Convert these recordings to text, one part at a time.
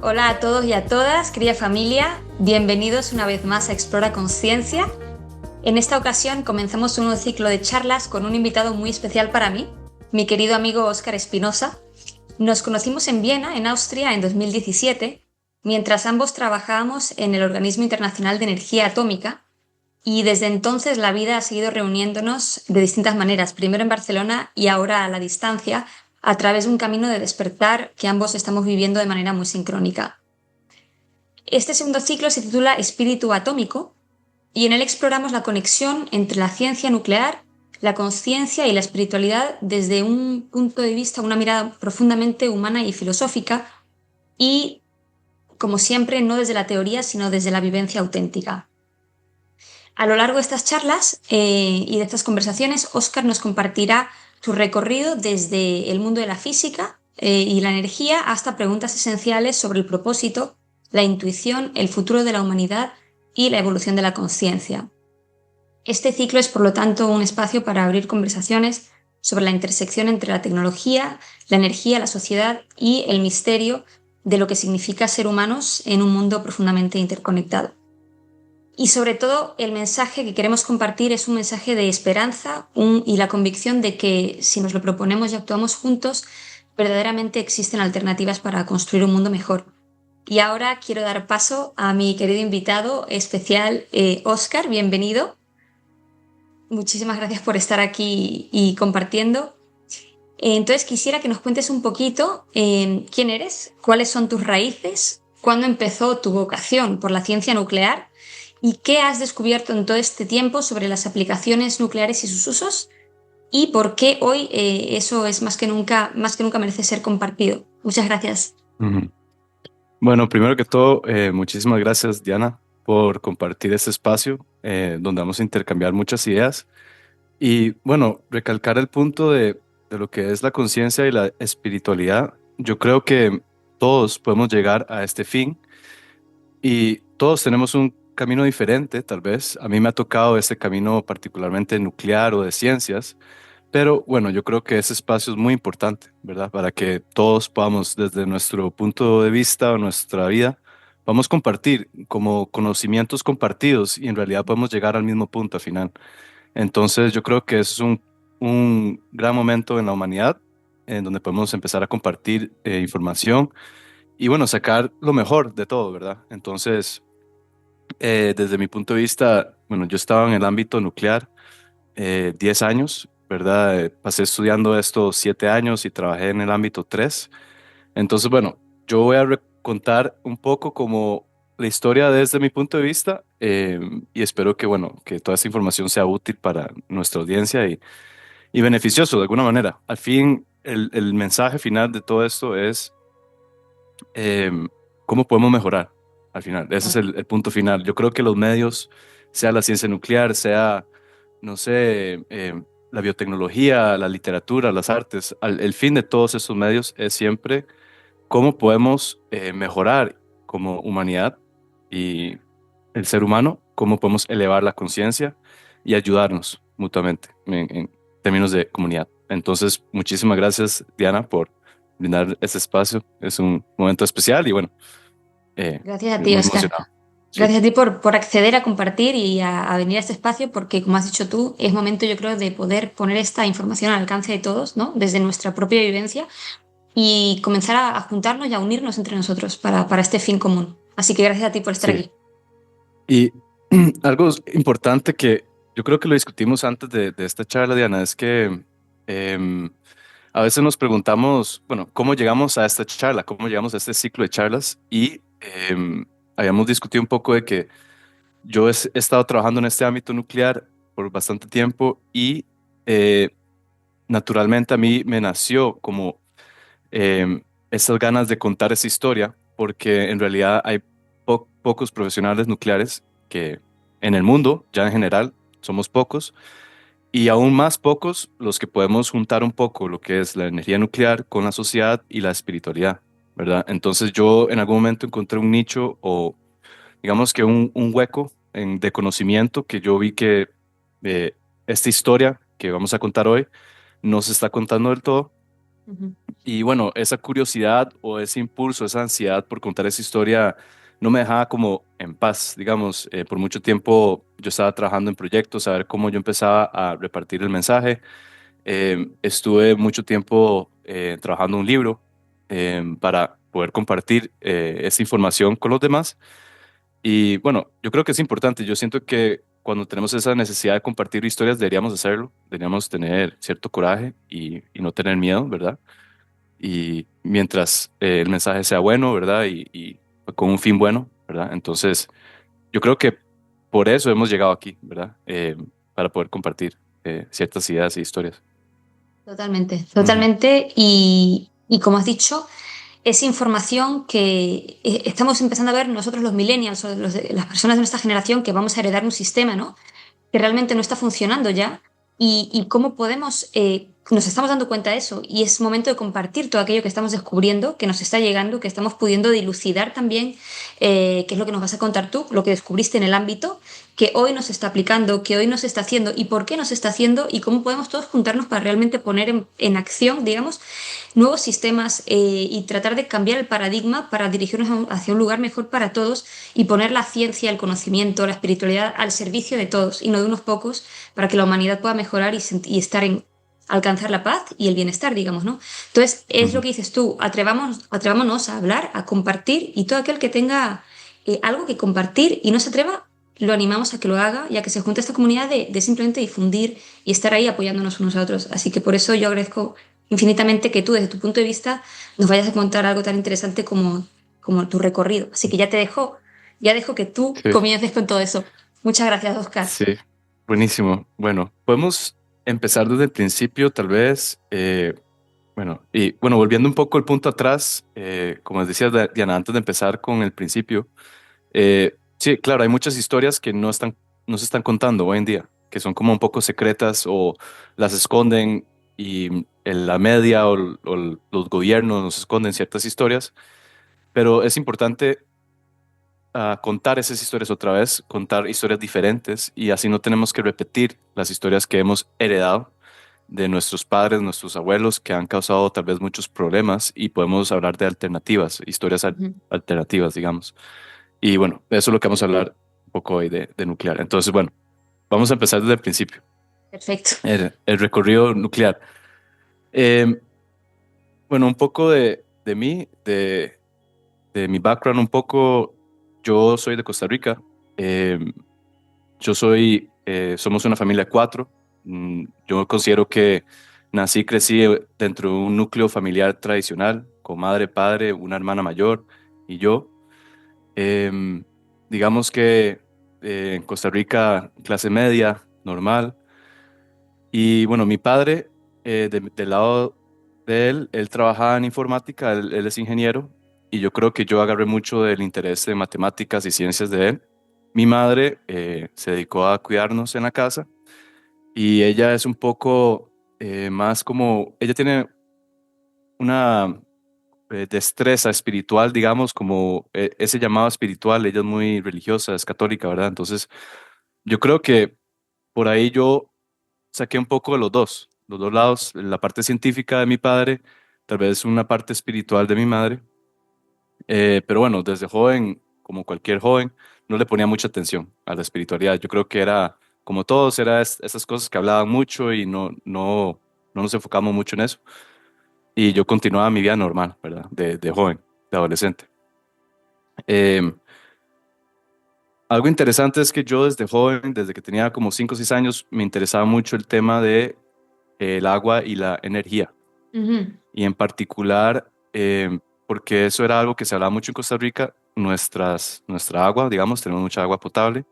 Hola a todos y a todas, querida familia, bienvenidos una vez más a Explora Conciencia. En esta ocasión comenzamos un nuevo ciclo de charlas con un invitado muy especial para mí, mi querido amigo Óscar Espinosa. Nos conocimos en Viena, en Austria, en 2017, mientras ambos trabajábamos en el Organismo Internacional de Energía Atómica, y desde entonces la vida ha seguido reuniéndonos de distintas maneras, primero en Barcelona y ahora a la distancia, a través de un camino de despertar que ambos estamos viviendo de manera muy sincrónica. Este segundo ciclo se titula Espíritu Atómico y en él exploramos la conexión entre la ciencia nuclear, la conciencia y la espiritualidad desde un punto de vista, una mirada profundamente humana y filosófica y, como siempre, no desde la teoría, sino desde la vivencia auténtica. A lo largo de estas charlas y de estas conversaciones, Óscar nos compartirá su recorrido desde el mundo de la física y la energía hasta preguntas esenciales sobre el propósito, la intuición, el futuro de la humanidad y la evolución de la conciencia. Este ciclo es, por lo tanto, un espacio para abrir conversaciones sobre la intersección entre la tecnología, la energía, la sociedad y el misterio de lo que significa ser humanos en un mundo profundamente interconectado. Y sobre todo, el mensaje que queremos compartir es un mensaje de esperanza y la convicción de que si nos lo proponemos y actuamos juntos, verdaderamente existen alternativas para construir un mundo mejor. Y ahora quiero dar paso a mi querido invitado especial, Óscar, bienvenido. Muchísimas gracias por estar aquí y compartiendo. Entonces quisiera que nos cuentes un poquito quién eres, cuáles son tus raíces, cuándo empezó tu vocación por la ciencia nuclear y qué has descubierto en todo este tiempo sobre las aplicaciones nucleares y sus usos y por qué hoy eso es más que nunca merece ser compartido. Muchas gracias. Ujú. Bueno, primero que todo, muchísimas gracias, Diana, por compartir este espacio donde vamos a intercambiar muchas ideas y, bueno, recalcar el punto de lo que es la conciencia y la espiritualidad. Yo creo que todos podemos llegar a este fin y todos tenemos un camino diferente, tal vez. A mí me ha tocado este camino particularmente nuclear o de ciencias. Pero bueno, yo creo que ese espacio es muy importante, ¿verdad? Para que todos podamos, desde nuestro punto de vista o nuestra vida, vamos a compartir como conocimientos compartidos y en realidad podemos llegar al mismo punto al final. Entonces yo creo que eso es un gran momento en la humanidad en donde podemos empezar a compartir información y bueno, sacar lo mejor de todo, ¿verdad? Entonces, desde mi punto de vista, bueno, yo estaba en el ámbito nuclear 10 años, ¿verdad? Pasé estudiando esto 7 años y trabajé en el ámbito 3. Entonces, bueno, yo voy a contar un poco como la historia desde mi punto de vista y espero que, bueno, que toda esta información sea útil para nuestra audiencia y beneficioso de alguna manera. Al fin, el mensaje final de todo esto es eh, cómo podemos mejorar al final. Ese es el punto final. Yo creo que los medios, sea la ciencia nuclear, sea no sé, la biotecnología, la literatura, las artes, el fin de todos esos medios es siempre cómo podemos mejorar como humanidad y el ser humano, cómo podemos elevar la conciencia y ayudarnos mutuamente en términos de comunidad. Entonces, muchísimas gracias, Diana, por brindar este espacio. Es un momento especial y bueno, Gracias a ti, muy Óscar. emocionado. Sí, Gracias a ti por acceder a compartir y a venir a este espacio, porque como has dicho tú, es momento yo creo de poder poner esta información al alcance de todos, ¿no? Desde nuestra propia vivencia y comenzar a juntarnos y a unirnos entre nosotros para este fin común. Así que gracias a ti por estar sí. aquí. Y algo importante que yo creo que lo discutimos antes de esta charla, Diana, es que em, a veces nos preguntamos, bueno, ¿cómo llegamos a esta charla? ¿Cómo llegamos a este ciclo de charlas? Y habíamos discutido un poco de que yo he estado trabajando en este ámbito nuclear por bastante tiempo y eh, naturalmente a mí me nació como esas ganas de contar esa historia, porque en realidad hay pocos profesionales nucleares que en el mundo, ya en general, somos pocos, y aún más pocos los que podemos juntar un poco lo que es la energía nuclear con la sociedad y la espiritualidad, ¿verdad? Entonces yo en algún momento encontré un nicho o digamos que un hueco de conocimiento que yo vi que esta historia que vamos a contar hoy no se está contando del todo. Ujú. Y bueno, esa curiosidad o ese impulso, esa ansiedad por contar esa historia no me dejaba como en paz, digamos. Por mucho tiempo yo estaba trabajando en proyectos, a ver cómo yo empezaba a repartir el mensaje. Estuve mucho tiempo trabajando un libro para poder compartir esa información con los demás. Y bueno, yo creo que es importante. Yo siento que cuando tenemos esa necesidad de compartir historias, deberíamos hacerlo. Deberíamos tener cierto coraje y no tener miedo, ¿verdad? Y mientras el mensaje sea bueno, ¿verdad? Y con un fin bueno, ¿verdad? Entonces, yo creo que por eso hemos llegado aquí, ¿verdad? Para poder compartir ciertas ideas e historias. Totalmente, Ujú, totalmente. Y como has dicho, es información que estamos empezando a ver nosotros los millennials o las personas de nuestra generación que vamos a heredar un sistema, ¿no? Que realmente no está funcionando ya y cómo podemos, nos estamos dando cuenta de eso y es momento de compartir todo aquello que estamos descubriendo, que nos está llegando, que estamos pudiendo dilucidar también, qué es lo que nos vas a contar tú, lo que descubriste en el ámbito, que hoy nos está aplicando, que hoy nos está haciendo y por qué nos está haciendo y cómo podemos todos juntarnos para realmente poner en acción, digamos, nuevos sistemas y tratar de cambiar el paradigma para dirigirnos hacia un lugar mejor para todos y poner la ciencia, el conocimiento, la espiritualidad al servicio de todos y no de unos pocos para que la humanidad pueda mejorar y estar en alcanzar la paz y el bienestar, digamos, ¿no? Entonces, es lo ujú. que dices tú, atrevámonos a hablar, a compartir y todo aquel que tenga algo que compartir y no se atreva, lo animamos a que lo haga y a que se junte esta comunidad de simplemente difundir y estar ahí apoyándonos unos a otros. Así que por eso yo agradezco infinitamente que tú, desde tu punto de vista, nos vayas a contar algo tan interesante como tu recorrido. Así que ya dejo que tú Sí, comiences con todo eso. Muchas gracias, Oscar. sí, buenísimo. Bueno, podemos empezar desde el principio, tal vez. Bueno, y bueno, volviendo un poco el punto atrás, como decía Diana, antes de empezar con el principio, sí, claro, hay muchas historias que no se están contando hoy en día, que son como un poco secretas o las esconden y en la media o los gobiernos nos esconden ciertas historias, pero es importante contar esas historias otra vez, contar historias diferentes y así no tenemos que repetir las historias que hemos heredado de nuestros padres, nuestros abuelos, que han causado tal vez muchos problemas y podemos hablar de alternativas, historias Ujú. alternativas, digamos. Y bueno, de eso es lo que vamos a hablar un poco hoy de nuclear. Entonces, bueno, vamos a empezar desde el principio, Perfecto. el recorrido nuclear. Eh, bueno, un poco de mí, de mi background, un poco, yo soy de Costa Rica. Eh, somos una familia de cuatro. Yo considero que nací y crecí dentro de un núcleo familiar tradicional, con madre, padre, una hermana mayor y yo. Em, digamos que en Costa Rica, clase media, normal. Y bueno, mi padre, del lado de él, él trabajaba en informática, él es ingeniero, y yo creo que yo agarré mucho del interés de matemáticas y ciencias de él. Mi madre se dedicó a cuidarnos en la casa y ella es un poco más como, ella tiene una destreza espiritual, digamos, como ese llamado espiritual, ella es muy religiosa, es católica, ¿verdad? Entonces, yo creo que por ahí yo saqué un poco de los dos lados, la parte científica de mi padre, tal vez una parte espiritual de mi madre, pero bueno, desde joven, como cualquier joven, no le ponía mucha atención a la espiritualidad. Yo creo que era, como todos, era esas cosas que hablaban mucho y no nos enfocamos mucho en eso. Y yo continuaba mi vida normal, ¿verdad? De joven, de adolescente. Eh, Algo interesante es que yo desde joven, desde que tenía como 5 o 6 años, me interesaba mucho el tema de el agua y la energía. Ujú. Y en particular, porque eso era algo que se hablaba mucho en Costa Rica, nuestra agua, digamos, tenemos mucha agua potable.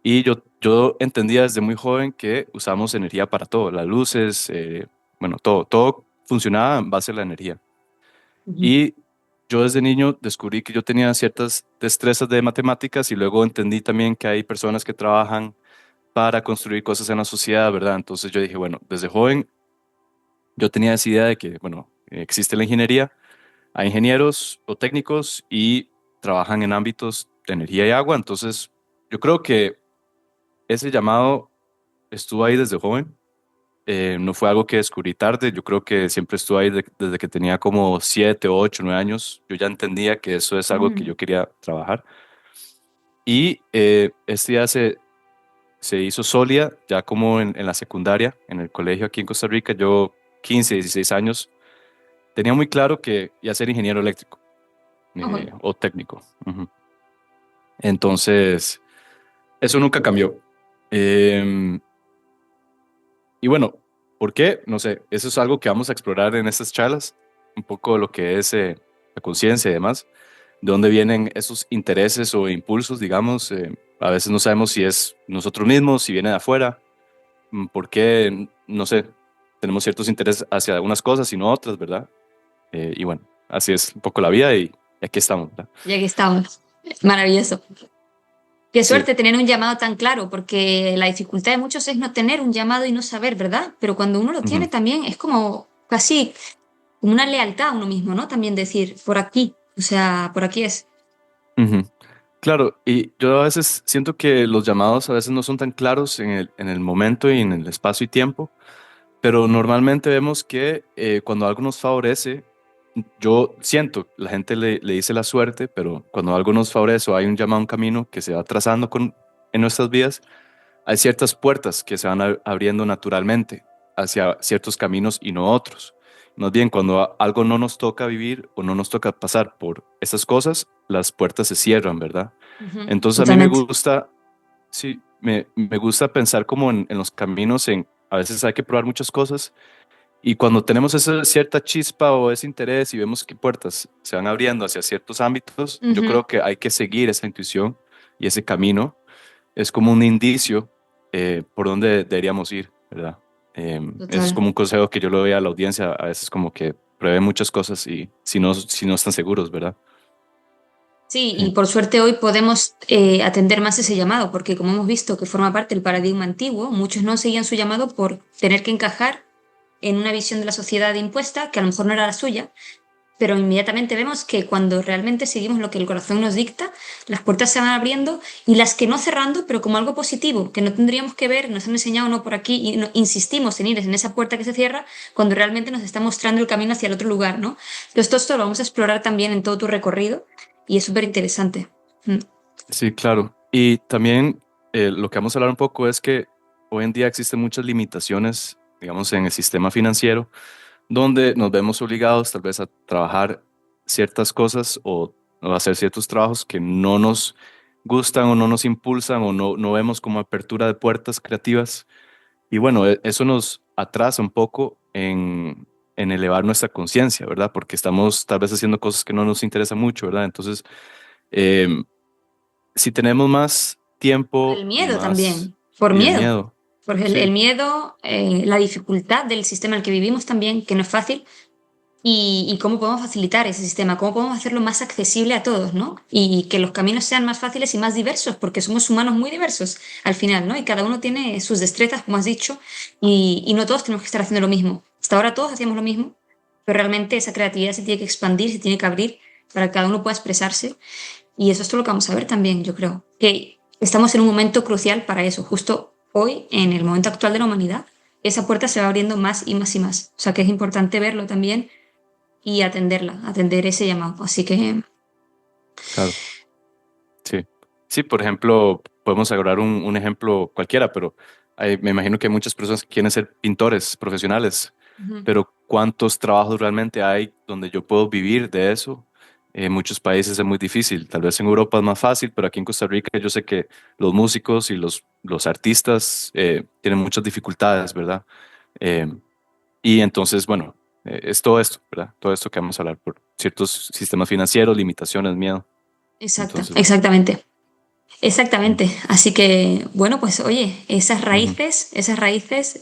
Y yo entendía desde muy joven que usamos energía para todo, las luces, bueno, todo funcionaba en base a la energía. Ujú. Y yo desde niño descubrí que yo tenía ciertas destrezas de matemáticas y luego entendí también que hay personas que trabajan para construir cosas en la sociedad, ¿verdad? Entonces yo dije, bueno, desde joven yo tenía esa idea de que, bueno, existe la ingeniería, hay ingenieros o técnicos y trabajan en ámbitos de energía y agua, entonces yo creo que ese llamado estuvo ahí desde joven no fue algo que descubrí tarde, yo creo que siempre estuve ahí desde que tenía como 7, 8, 9 años, yo ya entendía que eso es algo que Mm. yo quería trabajar. Y este ya se hizo sólida, ya como en la secundaria, en el colegio aquí en Costa Rica, yo 15, 16 años, tenía muy claro que iba a ser ingeniero eléctrico Ojo. o técnico. Ujú. Entonces, eso nunca cambió. Em, y bueno, ¿por qué? No sé, eso es algo que vamos a explorar en estas charlas, un poco lo que es la conciencia y demás, de dónde vienen esos intereses o impulsos, digamos. A veces no sabemos si es nosotros mismos, si viene de afuera, por qué, no sé, tenemos ciertos intereses hacia algunas cosas y no otras, ¿verdad? Y bueno, así es un poco la vida y aquí estamos, ¿verdad? Y aquí estamos. Maravilloso. Qué Sí. suerte tener un llamado tan claro, porque la dificultad de muchos es no tener un llamado y no saber, ¿verdad? Pero cuando uno lo tiene Ujú, también es como casi como una lealtad a uno mismo, ¿no? También decir, por aquí, o sea, por aquí es. ujú. Claro, y yo a veces siento que los llamados a veces no son tan claros en el momento y en el espacio y tiempo, pero normalmente vemos que cuando algo nos favorece, yo siento, la gente le dice la suerte, pero cuando algo nos favorece o hay un llamado, un camino que se va trazando en nuestras vidas, hay ciertas puertas que se van abriendo naturalmente hacia ciertos caminos y no otros. Más bien, cuando algo no nos toca vivir o no nos toca pasar por esas cosas, las puertas se cierran, ¿verdad? Ujú, Entonces a mí me totalmente. gusta, sí, me gusta pensar como en los caminos, a veces hay que probar muchas cosas y cuando tenemos esa cierta chispa o ese interés y vemos que puertas se van abriendo hacia ciertos ámbitos, yo Ujú, creo que hay que seguir esa intuición y ese camino es como un indicio por dónde deberíamos ir, ¿verdad? Eso es total. como un consejo que yo le doy a la audiencia, a veces como que prueben muchas cosas y si no están seguros, ¿verdad? Sí, y Sí. por suerte hoy podemos atender más ese llamado, porque como hemos visto que forma parte del paradigma antiguo, muchos no seguían su llamado por tener que encajar en una visión de la sociedad impuesta, que a lo mejor no era la suya, pero inmediatamente vemos que cuando realmente seguimos lo que el corazón nos dicta, las puertas se van abriendo y las que no cerrando, pero como algo positivo, que no tendríamos que ver, nos han enseñado no por aquí y insistimos en ir en esa puerta que se cierra cuando realmente nos está mostrando el camino hacia el otro lugar, ¿no? Entonces todo esto lo vamos a explorar también en todo tu recorrido y es súper interesante. Mm. Sí, claro. Y también lo que vamos a hablar un poco es que hoy en día existen muchas limitaciones, digamos, en el sistema financiero, donde nos vemos obligados tal vez a trabajar ciertas cosas o hacer ciertos trabajos que no nos gustan o no nos impulsan o no vemos como apertura de puertas creativas. Y bueno, eso nos atrasa un poco en elevar nuestra conciencia, ¿verdad? Porque estamos tal vez haciendo cosas que no nos interesan mucho, ¿verdad? Entonces, em, si tenemos más Por tiempo el y miedo más, también, por y el miedo. miedo, Porque el sí, miedo, la dificultad del sistema en el que vivimos también, que no es fácil, y cómo podemos facilitar ese sistema, cómo podemos hacerlo más accesible a todos, ¿no? Y que los caminos sean más fáciles y más diversos, porque somos humanos muy diversos al final, ¿no? Y cada uno tiene sus destrezas, como has dicho, y no todos tenemos que estar haciendo lo mismo. Hasta ahora todos hacíamos lo mismo, pero realmente esa creatividad se tiene que expandir, se tiene que abrir para que cada uno pueda expresarse. Y eso es todo lo que vamos a ver también, yo creo. Que estamos en un momento crucial para eso, justo hoy, en el momento actual de la humanidad, esa puerta se va abriendo más y más y más. O sea que es importante verlo también y atenderla, atender ese llamado. Así que claro, sí. Sí, por ejemplo, podemos agarrar un ejemplo cualquiera, pero me imagino que hay muchas personas que quieren ser pintores profesionales, ujú, pero ¿cuántos trabajos realmente hay donde yo puedo vivir de eso? En muchos países es muy difícil, tal vez en Europa es más fácil, pero aquí en Costa Rica yo sé que los músicos y los artistas tienen muchas dificultades, ¿verdad? Eh, y entonces, bueno, es todo esto, ¿verdad? Todo esto que vamos a hablar por ciertos sistemas financieros, limitaciones, miedo. Entonces, bueno. exactamente. Mm, Exactamente. Así que, bueno, pues oye, ujú, esas raíces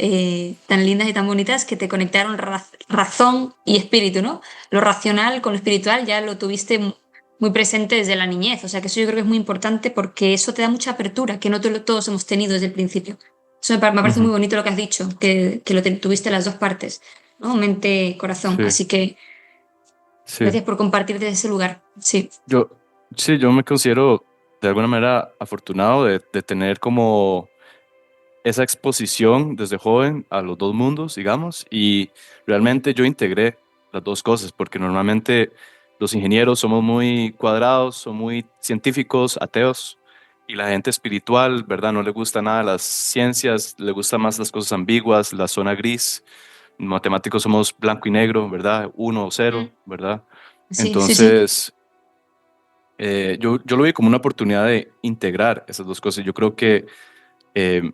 tan lindas y tan bonitas que te conectaron razón y espíritu, ¿no? Lo racional con lo espiritual ya lo tuviste muy presente desde la niñez. O sea que eso yo creo que es muy importante porque eso te da mucha apertura, que no todos hemos tenido desde el principio. Eso me parece muy ujú, bonito lo que has dicho, que tuviste las dos partes, ¿no? Mente, corazón. sí, Así que sí. gracias por compartir desde ese lugar. Sí. Yo, sí, yo me considero de alguna manera afortunado de tener como, esa exposición desde joven a los dos mundos, digamos, y realmente yo integré las dos cosas, porque normalmente los ingenieros somos muy cuadrados, son muy científicos, ateos, y la gente espiritual, ¿verdad? No le gusta nada las ciencias, le gustan más las cosas ambiguas, la zona gris. Matemáticos somos blanco y negro, ¿verdad? Uno o cero, Mm. ¿verdad? Sí, sí, sí. Entonces, yo lo vi como una oportunidad de integrar esas dos cosas. Yo creo que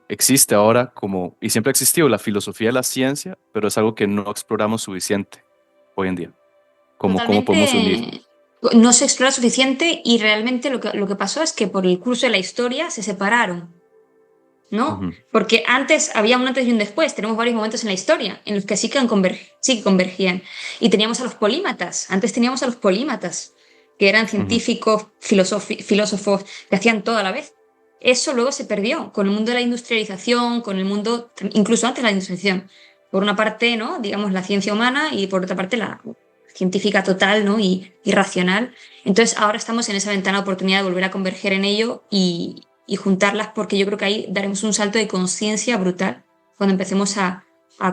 existe ahora como, y siempre ha existido, la filosofía de la ciencia, pero es algo que no exploramos suficiente hoy en día. ¿Cómo podemos unir? Totalmente no se explora suficiente y realmente lo que pasó es que por el curso de la historia se separaron, ¿no? Ujú, Porque antes había un antes y un después, tenemos varios momentos en la historia en los que sí que convergían. Y teníamos a los polímatas, antes teníamos a los polímatas, que eran ujú, científicos, filósofos, que hacían todo a la vez. Eso luego se perdió con el mundo de la industrialización, con el mundo, incluso antes de la industrialización. Por una parte, ¿no? Digamos, la ciencia humana y por otra parte la científica total, ¿no? Y racional. Entonces ahora estamos en esa ventana de oportunidad de volver a converger en ello y juntarlas porque yo creo que ahí daremos un salto de conciencia brutal cuando empecemos a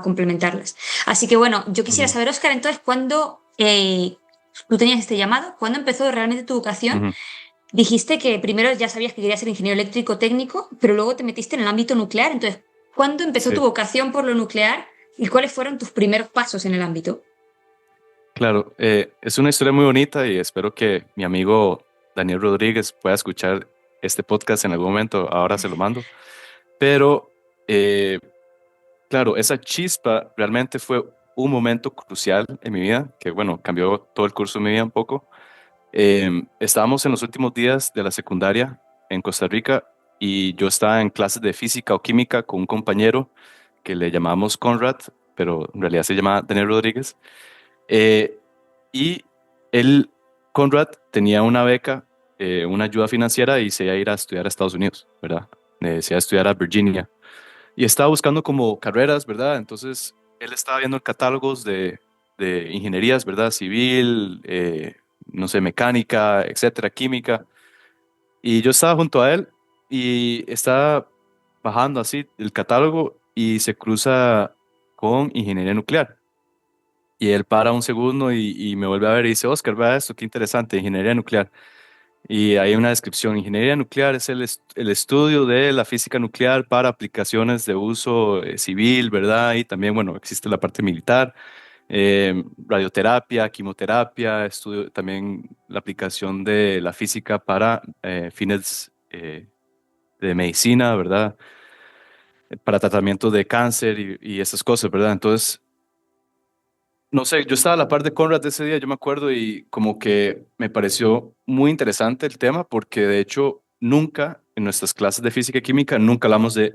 complementarlas. Así que bueno, yo quisiera ujú, saber, Oscar, entonces, ¿cuándo tú tenías este llamado? ¿Cuándo empezó realmente tu vocación? ujú. Dijiste que primero ya sabías que querías ser ingeniero eléctrico técnico, pero luego te metiste en el ámbito nuclear. Entonces, ¿cuándo empezó tu Sí, vocación por lo nuclear y cuáles fueron tus primeros pasos en el ámbito? claro. Es una historia muy bonita y espero que mi amigo Daniel Rodríguez pueda escuchar este podcast en algún momento. Ahora se lo mando. Pero, eh, claro, esa chispa realmente fue un momento crucial en mi vida, que bueno, cambió todo el curso de mi vida un poco. Estábamos en los últimos días de la secundaria en Costa Rica y yo estaba en clases de física o química con un compañero que le llamábamos Conrad, pero en realidad se llama Daniel Rodríguez. Eh, y él, Conrad, tenía una beca, una ayuda financiera y se iba a ir a estudiar a Estados Unidos, ¿verdad? Se iba a estudiar a Virginia y estaba buscando como carreras, ¿verdad? Entonces él estaba viendo catálogos de ingenierías, ¿verdad? Civil, no sé, mecánica, etcétera, química. Y yo estaba junto a él y estaba bajando así el catálogo y se cruza con ingeniería nuclear. Y él para un segundo y me vuelve a ver y dice, Oscar, vea esto, qué interesante, ingeniería nuclear. Y hay una descripción. Ingeniería nuclear es el estudio de la física nuclear para aplicaciones de uso civil, ¿verdad? Y también, bueno, existe la parte militar, radioterapia, quimioterapia, estudio también la aplicación de la física para fines de medicina, ¿verdad? Para tratamiento de cáncer y esas cosas, ¿verdad? Entonces, no sé, yo estaba a la par de Conrad ese día, yo me acuerdo, y como que me pareció muy interesante el tema, porque de hecho nunca en nuestras clases de física y química, nunca hablamos de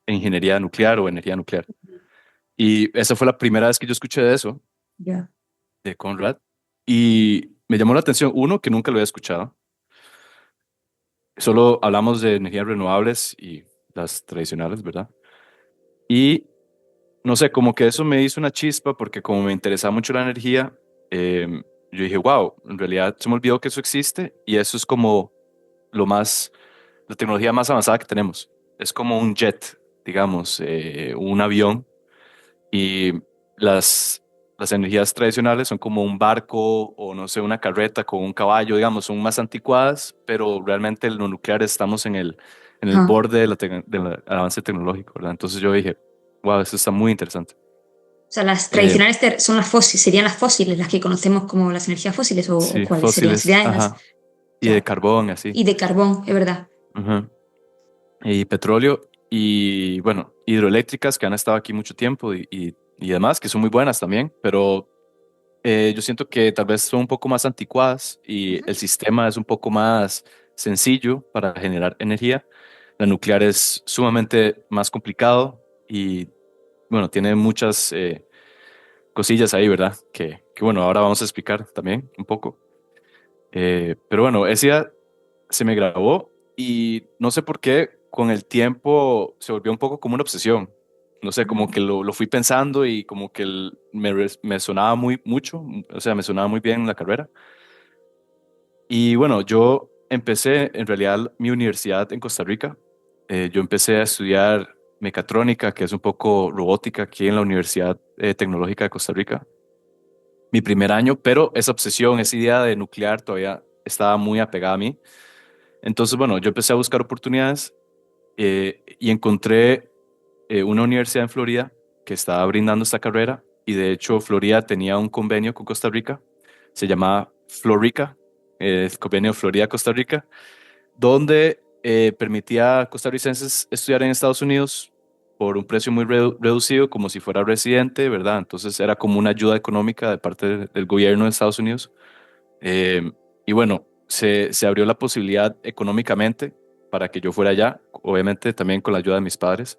ingeniería nuclear o energía nuclear. Y esa fue la primera vez que yo escuché de eso, Ya. de Conrad, y me llamó la atención, uno, que nunca lo había escuchado, solo hablamos de energías renovables y las tradicionales, ¿verdad? Y no sé, como que eso me hizo una chispa porque como me interesaba mucho la energía, yo dije, wow, en realidad se me olvidó que eso existe y eso es como lo más, la tecnología más avanzada que tenemos. Es como un jet, digamos, un avión y las, las energías tradicionales son como un barco o no sé, una carreta con un caballo, digamos, son más anticuadas, pero realmente en lo nuclear estamos en el Ajá. borde de del avance tecnológico, ¿verdad? Entonces yo dije, wow, eso está muy interesante. O sea, las Eh, tradicionales son las fósiles, serían las fósiles, las que conocemos como las energías fósiles o sí, cuáles serían, fósiles, serían las ajá, y de ya. carbón, así, Y de carbón, es verdad. ujú, y petróleo, y bueno, hidroeléctricas que han estado aquí mucho tiempo y demás, que son muy buenas también, pero yo siento que tal vez son un poco más anticuadas y Ujú. el sistema es un poco más sencillo para generar energía. La nuclear es sumamente más complicado y bueno, tiene muchas cosillas ahí, ¿verdad? Que bueno, ahora vamos a explicar también un poco. Pero bueno, ese día se me grabó y no sé por qué con el tiempo se volvió un poco como una obsesión. No sé, como que lo fui pensando y como que me sonaba mucho, o sea, me sonaba muy bien la carrera. Y bueno, yo empecé en realidad mi universidad en Costa Rica. Yo empecé a estudiar, mecatrónica, que es un poco robótica aquí en la Universidad Tecnológica de Costa Rica, mi primer año, pero esa obsesión, esa idea de nuclear todavía estaba muy apegada a mí. Entonces, bueno, yo empecé a buscar oportunidades y encontré una universidad en Florida que estaba brindando esta carrera y de hecho Florida tenía un convenio con Costa Rica, se llamaba Florica, el convenio Florida-Costa Rica, donde permitía a costarricenses estudiar en Estados Unidos por un precio muy reducido, como si fuera residente, ¿verdad? Entonces era como una ayuda económica de parte del gobierno de Estados Unidos. Eh, y bueno, se abrió la posibilidad económicamente para que yo fuera allá, obviamente también con la ayuda de mis padres.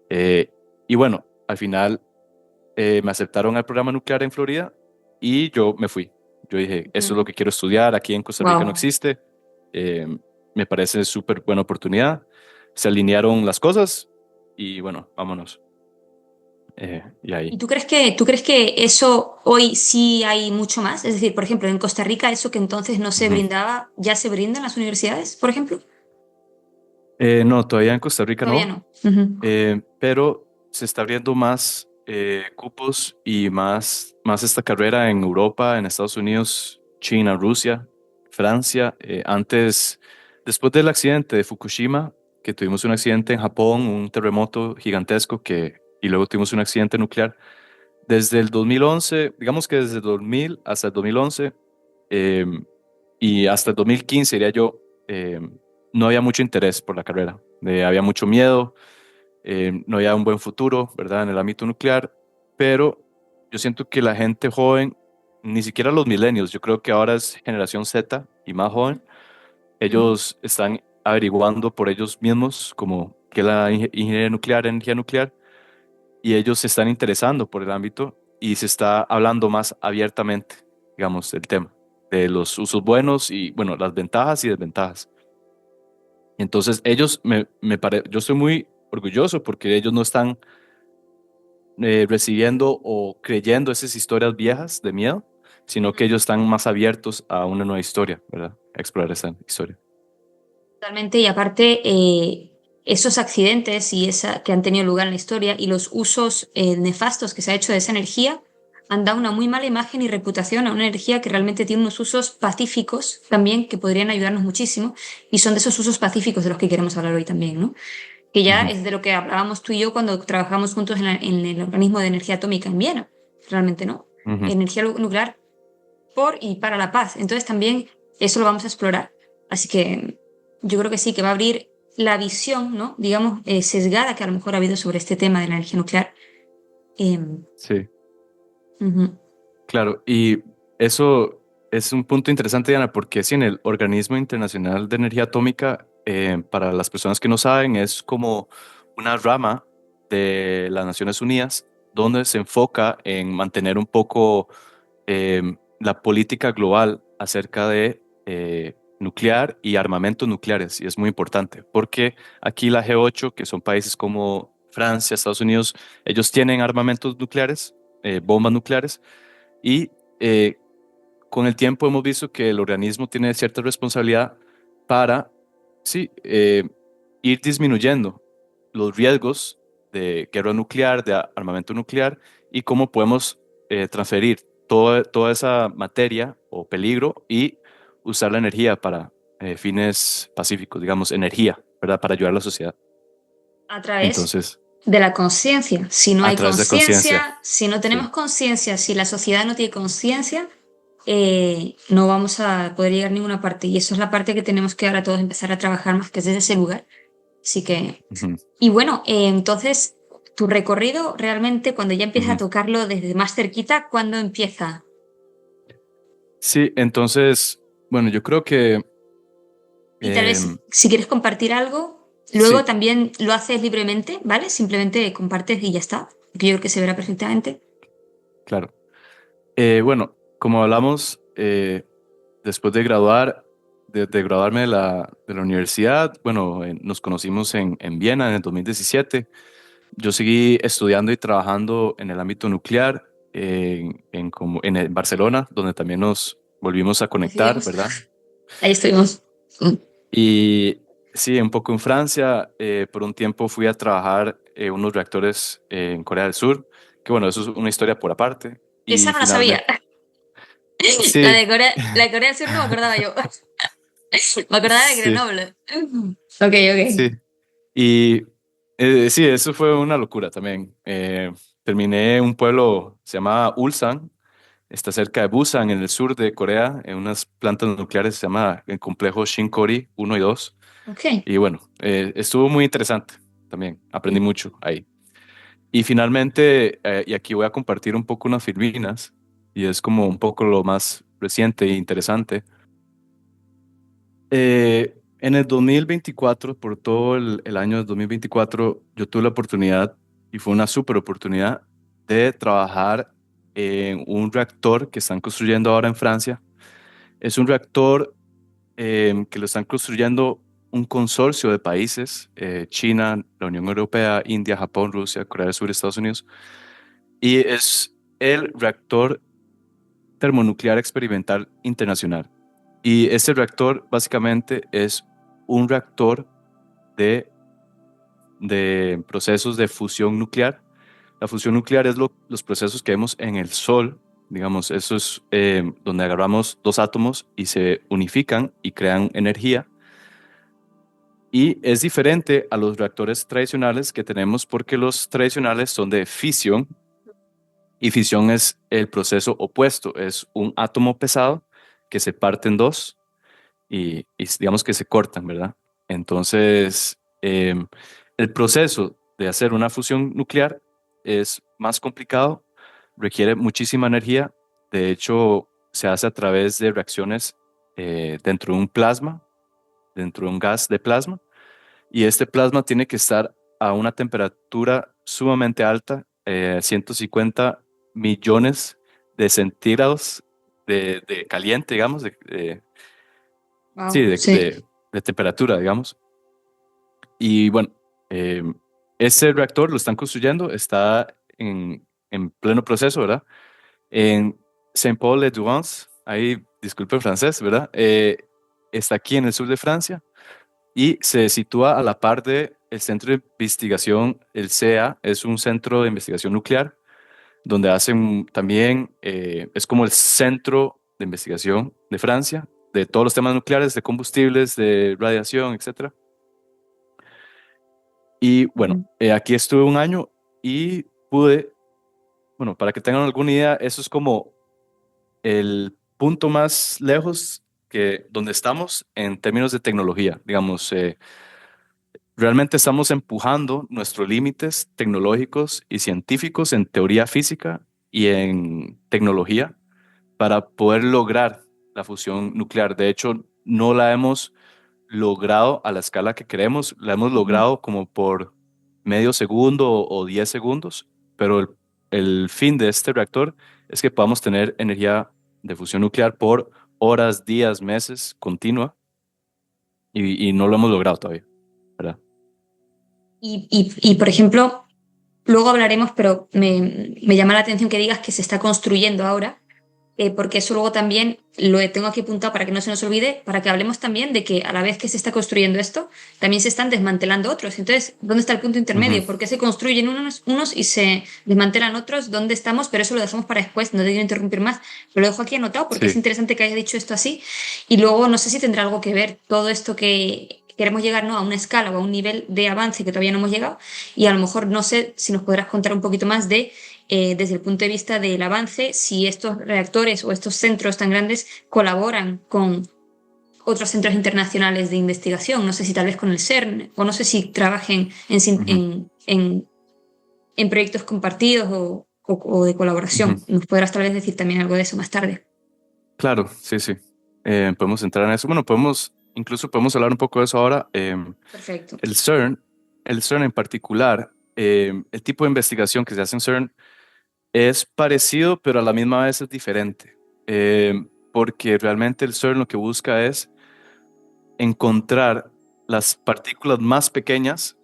Eh, y bueno, al final me aceptaron al programa nuclear en Florida y yo me fui. Yo dije, eso es lo que quiero estudiar, aquí en Costa Rica no Wow. existe, eh, me parece súper buena oportunidad. Se alinearon las cosas y bueno, vámonos. Y ¿Y ahí. tú crees que eso hoy sí hay mucho más? Es decir, por ejemplo, en Costa Rica eso que entonces no se Ujú. brindaba, ¿ya se brinda en las universidades, por ejemplo? No, todavía en Costa Rica Todavía no, no. Ujú. pero se está abriendo más cupos y más esta carrera en Europa, en Estados Unidos, China, Rusia, Francia. Antes, después del accidente de Fukushima, que tuvimos un accidente en Japón, un terremoto gigantesco y luego tuvimos un accidente nuclear. Desde el 2011, digamos que desde el 2000 hasta el 2011 eh, y hasta el 2015, diría yo, no había mucho interés por la carrera. Había mucho miedo, no había un buen futuro, ¿verdad? En el ámbito nuclear, pero yo siento que la gente joven, ni siquiera los millennials, yo creo que ahora es generación Z y más joven, Ujú. ellos están averiguando por ellos mismos como qué es la ingeniería nuclear, energía nuclear, y ellos se están interesando por el ámbito y se está hablando más abiertamente, digamos, del tema, de los usos buenos y, bueno, las ventajas y desventajas. Entonces, ellos yo estoy muy orgulloso porque ellos no están recibiendo o creyendo esas historias viejas de miedo, sino que ellos están más abiertos a una nueva historia, ¿verdad? A explorar esa historia. Totalmente, y aparte, esos accidentes que han tenido lugar en la historia y los usos nefastos que se ha hecho de esa energía han dado una muy mala imagen y reputación a una energía que realmente tiene unos usos pacíficos también que podrían ayudarnos muchísimo y son de esos usos pacíficos de los que queremos hablar hoy también, ¿no? Que ya Ujú. es de lo que hablábamos tú y yo cuando trabajamos juntos en el organismo de energía atómica en Viena, realmente, ¿no? Ujú. Energía nuclear por y para la paz. Entonces también eso lo vamos a explorar. Así que yo creo que sí, que va a abrir la visión, ¿no? Digamos, sesgada que a lo mejor ha habido sobre este tema de la energía nuclear. Eh, Sí. Ujú. Claro, y eso es un punto interesante, Diana, porque si en el Organismo Internacional de Energía Atómica, para las personas que no saben, es como una rama de las Naciones Unidas donde se enfoca en mantener un poco la política global acerca de nuclear y armamentos nucleares. Y es muy importante, porque aquí la G8, que son países como Francia, Estados Unidos, ellos tienen armamentos nucleares, bombas nucleares y eh, con el tiempo hemos visto que el organismo tiene cierta responsabilidad para, sí, ir disminuyendo los riesgos de guerra nuclear, de armamento nuclear y cómo podemos transferir toda esa materia o peligro y usar la energía para fines pacíficos, digamos, energía, ¿verdad? Para ayudar a la sociedad. A través Entonces, de la conciencia. Si no a hay través de conciencia, conciencia, si no sí, tenemos conciencia, si la sociedad no tiene conciencia, no vamos a poder llegar a ninguna parte. Y eso es la parte que tenemos que ahora todos empezar a trabajar más, que es desde ese lugar. Así que, ujú, y bueno, entonces, tu recorrido realmente, cuando ya empiezas a ujú. tocarlo desde más cerquita, ¿cuándo empieza? Sí, entonces, bueno, yo creo que Y tal vez, em, si quieres compartir algo, luego sí, también lo haces libremente, ¿vale? Simplemente compartes y ya está. Que yo creo que se verá perfectamente. claro. Bueno, como hablamos, después de de graduarme de la universidad, bueno, nos conocimos en Viena en el 2017. Yo seguí estudiando y trabajando en el ámbito nuclear en Barcelona, donde también nos volvimos a conectar, Coincidimos. ¿verdad? Ahí estuvimos. Mm. Y sí, un poco en Francia. Por un tiempo fui a trabajar unos reactores en Corea del Sur, que bueno, eso es una historia por aparte. Esa Y no la sabía. finalmente, sí, La de Corea del Sur no me acordaba yo. Me acordaba de sí, Grenoble. Ok, ok. sí. Y sí, eso fue una locura también. Terminé en un pueblo, se llama Ulsan, está cerca de Busan, en el sur de Corea, en unas plantas nucleares, se llama el complejo Shinkory 1 y 2. Ok. Y bueno, estuvo muy interesante también, aprendí mucho ahí. Y finalmente, y aquí voy a compartir un poco unas Filipinas, y es como un poco lo más reciente e interesante. En el 2024, por todo el año 2024, yo tuve la oportunidad, y fue una súper oportunidad, de trabajar en un reactor que están construyendo ahora en Francia. Es un reactor que lo están construyendo un consorcio de países, China, la Unión Europea, India, Japón, Rusia, Corea del Sur, Estados Unidos, y es el reactor termonuclear experimental internacional. Y este reactor básicamente es un reactor de, de procesos de fusión nuclear. La fusión nuclear es los procesos que vemos en el Sol, digamos, eso es donde agarramos dos átomos y se unifican y crean energía. Y es diferente a los reactores tradicionales que tenemos porque los tradicionales son de fisión y fisión es el proceso opuesto, es un átomo pesado que se parte en dos y digamos que se cortan, ¿verdad? Entonces, el proceso de hacer una fusión nuclear es más complicado, requiere muchísima energía, de hecho se hace a través de reacciones dentro de un plasma, dentro de un gas de plasma y este plasma tiene que estar a una temperatura sumamente alta, 150 millones de centígrados de caliente, digamos, sí, Wow, sí. de temperatura, digamos. Y bueno, eh, ese reactor lo están construyendo, está en pleno proceso, ¿verdad? En Saint-Paul-de-Douai, ahí, disculpe el francés, ¿verdad? Está aquí en el sur de Francia y se sitúa a la par de el Centro de Investigación, el CEA, es un centro de investigación nuclear, donde hacen también, es como el centro de investigación de Francia, de todos los temas nucleares, de combustibles, de radiación, etcétera. Y bueno, aquí estuve un año y pude, bueno, para que tengan alguna idea, eso es como el punto más lejos que donde estamos en términos de tecnología, digamos. Realmente estamos empujando nuestros límites tecnológicos y científicos en teoría física y en tecnología para poder lograr la fusión nuclear. De hecho, no la hemos logrado a la escala que queremos, la hemos logrado como por medio segundo o 10 segundos, pero el fin de este reactor es que podamos tener energía de fusión nuclear por horas, días, meses continua y no lo hemos logrado todavía, ¿verdad? Por ejemplo, luego hablaremos, pero me llama la atención que digas que se está construyendo ahora, porque eso luego también lo tengo aquí apuntado para que no se nos olvide, para que hablemos también de que a la vez que se está construyendo esto, también se están desmantelando otros. Entonces, ¿dónde está el punto Ujú. intermedio? ¿Por qué se construyen unos y se desmantelan otros? ¿Dónde estamos? Pero eso lo dejamos para después, no te quiero interrumpir más, pero lo dejo aquí anotado porque es Sí. interesante que haya dicho esto así. Y luego no sé si tendrá algo que ver todo esto que queremos llegar, ¿no?, a una escala o a un nivel de avance que todavía no hemos llegado. Y a lo mejor no sé si nos podrás contar un poquito más de desde el punto de vista del avance, si estos reactores o estos centros tan grandes colaboran con otros centros internacionales de investigación, no sé si tal vez con el CERN, o no sé si trabajen Ujú, en proyectos compartidos o de colaboración. ujú. Nos podrás tal vez decir también algo de eso más tarde. Claro, sí, sí. Podemos entrar en eso. Bueno, incluso podemos hablar un poco de eso ahora. Perfecto. El CERN, el CERN en particular, el tipo de investigación que se hace en CERN es parecido, pero a la misma vez es diferente. Porque realmente el CERN lo que busca es encontrar las partículas más pequeñas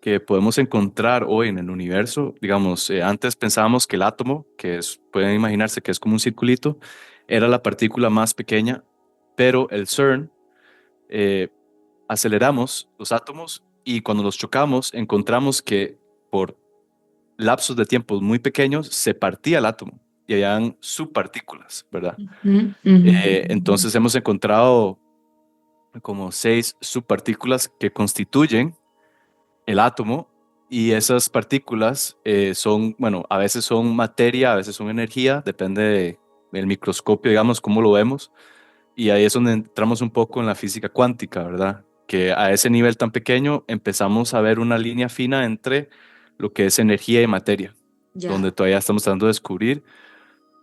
que podemos encontrar hoy en el universo. Digamos, antes pensábamos que el átomo, pueden imaginarse que es como un circulito, era la partícula más pequeña, pero el CERN eh, aceleramos los átomos y cuando los chocamos encontramos que por lapsos de tiempo muy pequeños se partía el átomo y habían subpartículas, ¿verdad? Ujú, ujú. Entonces hemos encontrado como 6 subpartículas que constituyen el átomo y esas partículas son, bueno, a veces son materia, a veces son energía, depende del microscopio, digamos, cómo lo vemos. Y ahí es donde entramos un poco en la física cuántica, ¿verdad? Que a ese nivel tan pequeño empezamos a ver una línea fina entre lo que es energía y materia, donde Ya, todavía estamos tratando de descubrir.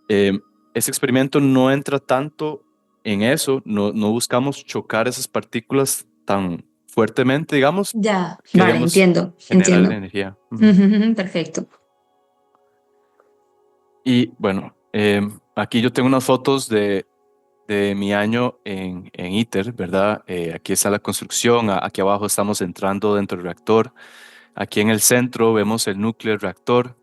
Eh, Ese experimento no entra tanto en eso, no buscamos chocar esas partículas tan fuertemente, digamos, ya, vale, queremos entiendo, generar entiendo. energía. Ujú. Ujú, ujú, perfecto. Y bueno, aquí yo tengo unas fotos de mi año en ITER, ¿verdad? Aquí está la construcción, aquí abajo estamos entrando dentro del reactor. Aquí en el centro vemos el núcleo del reactor,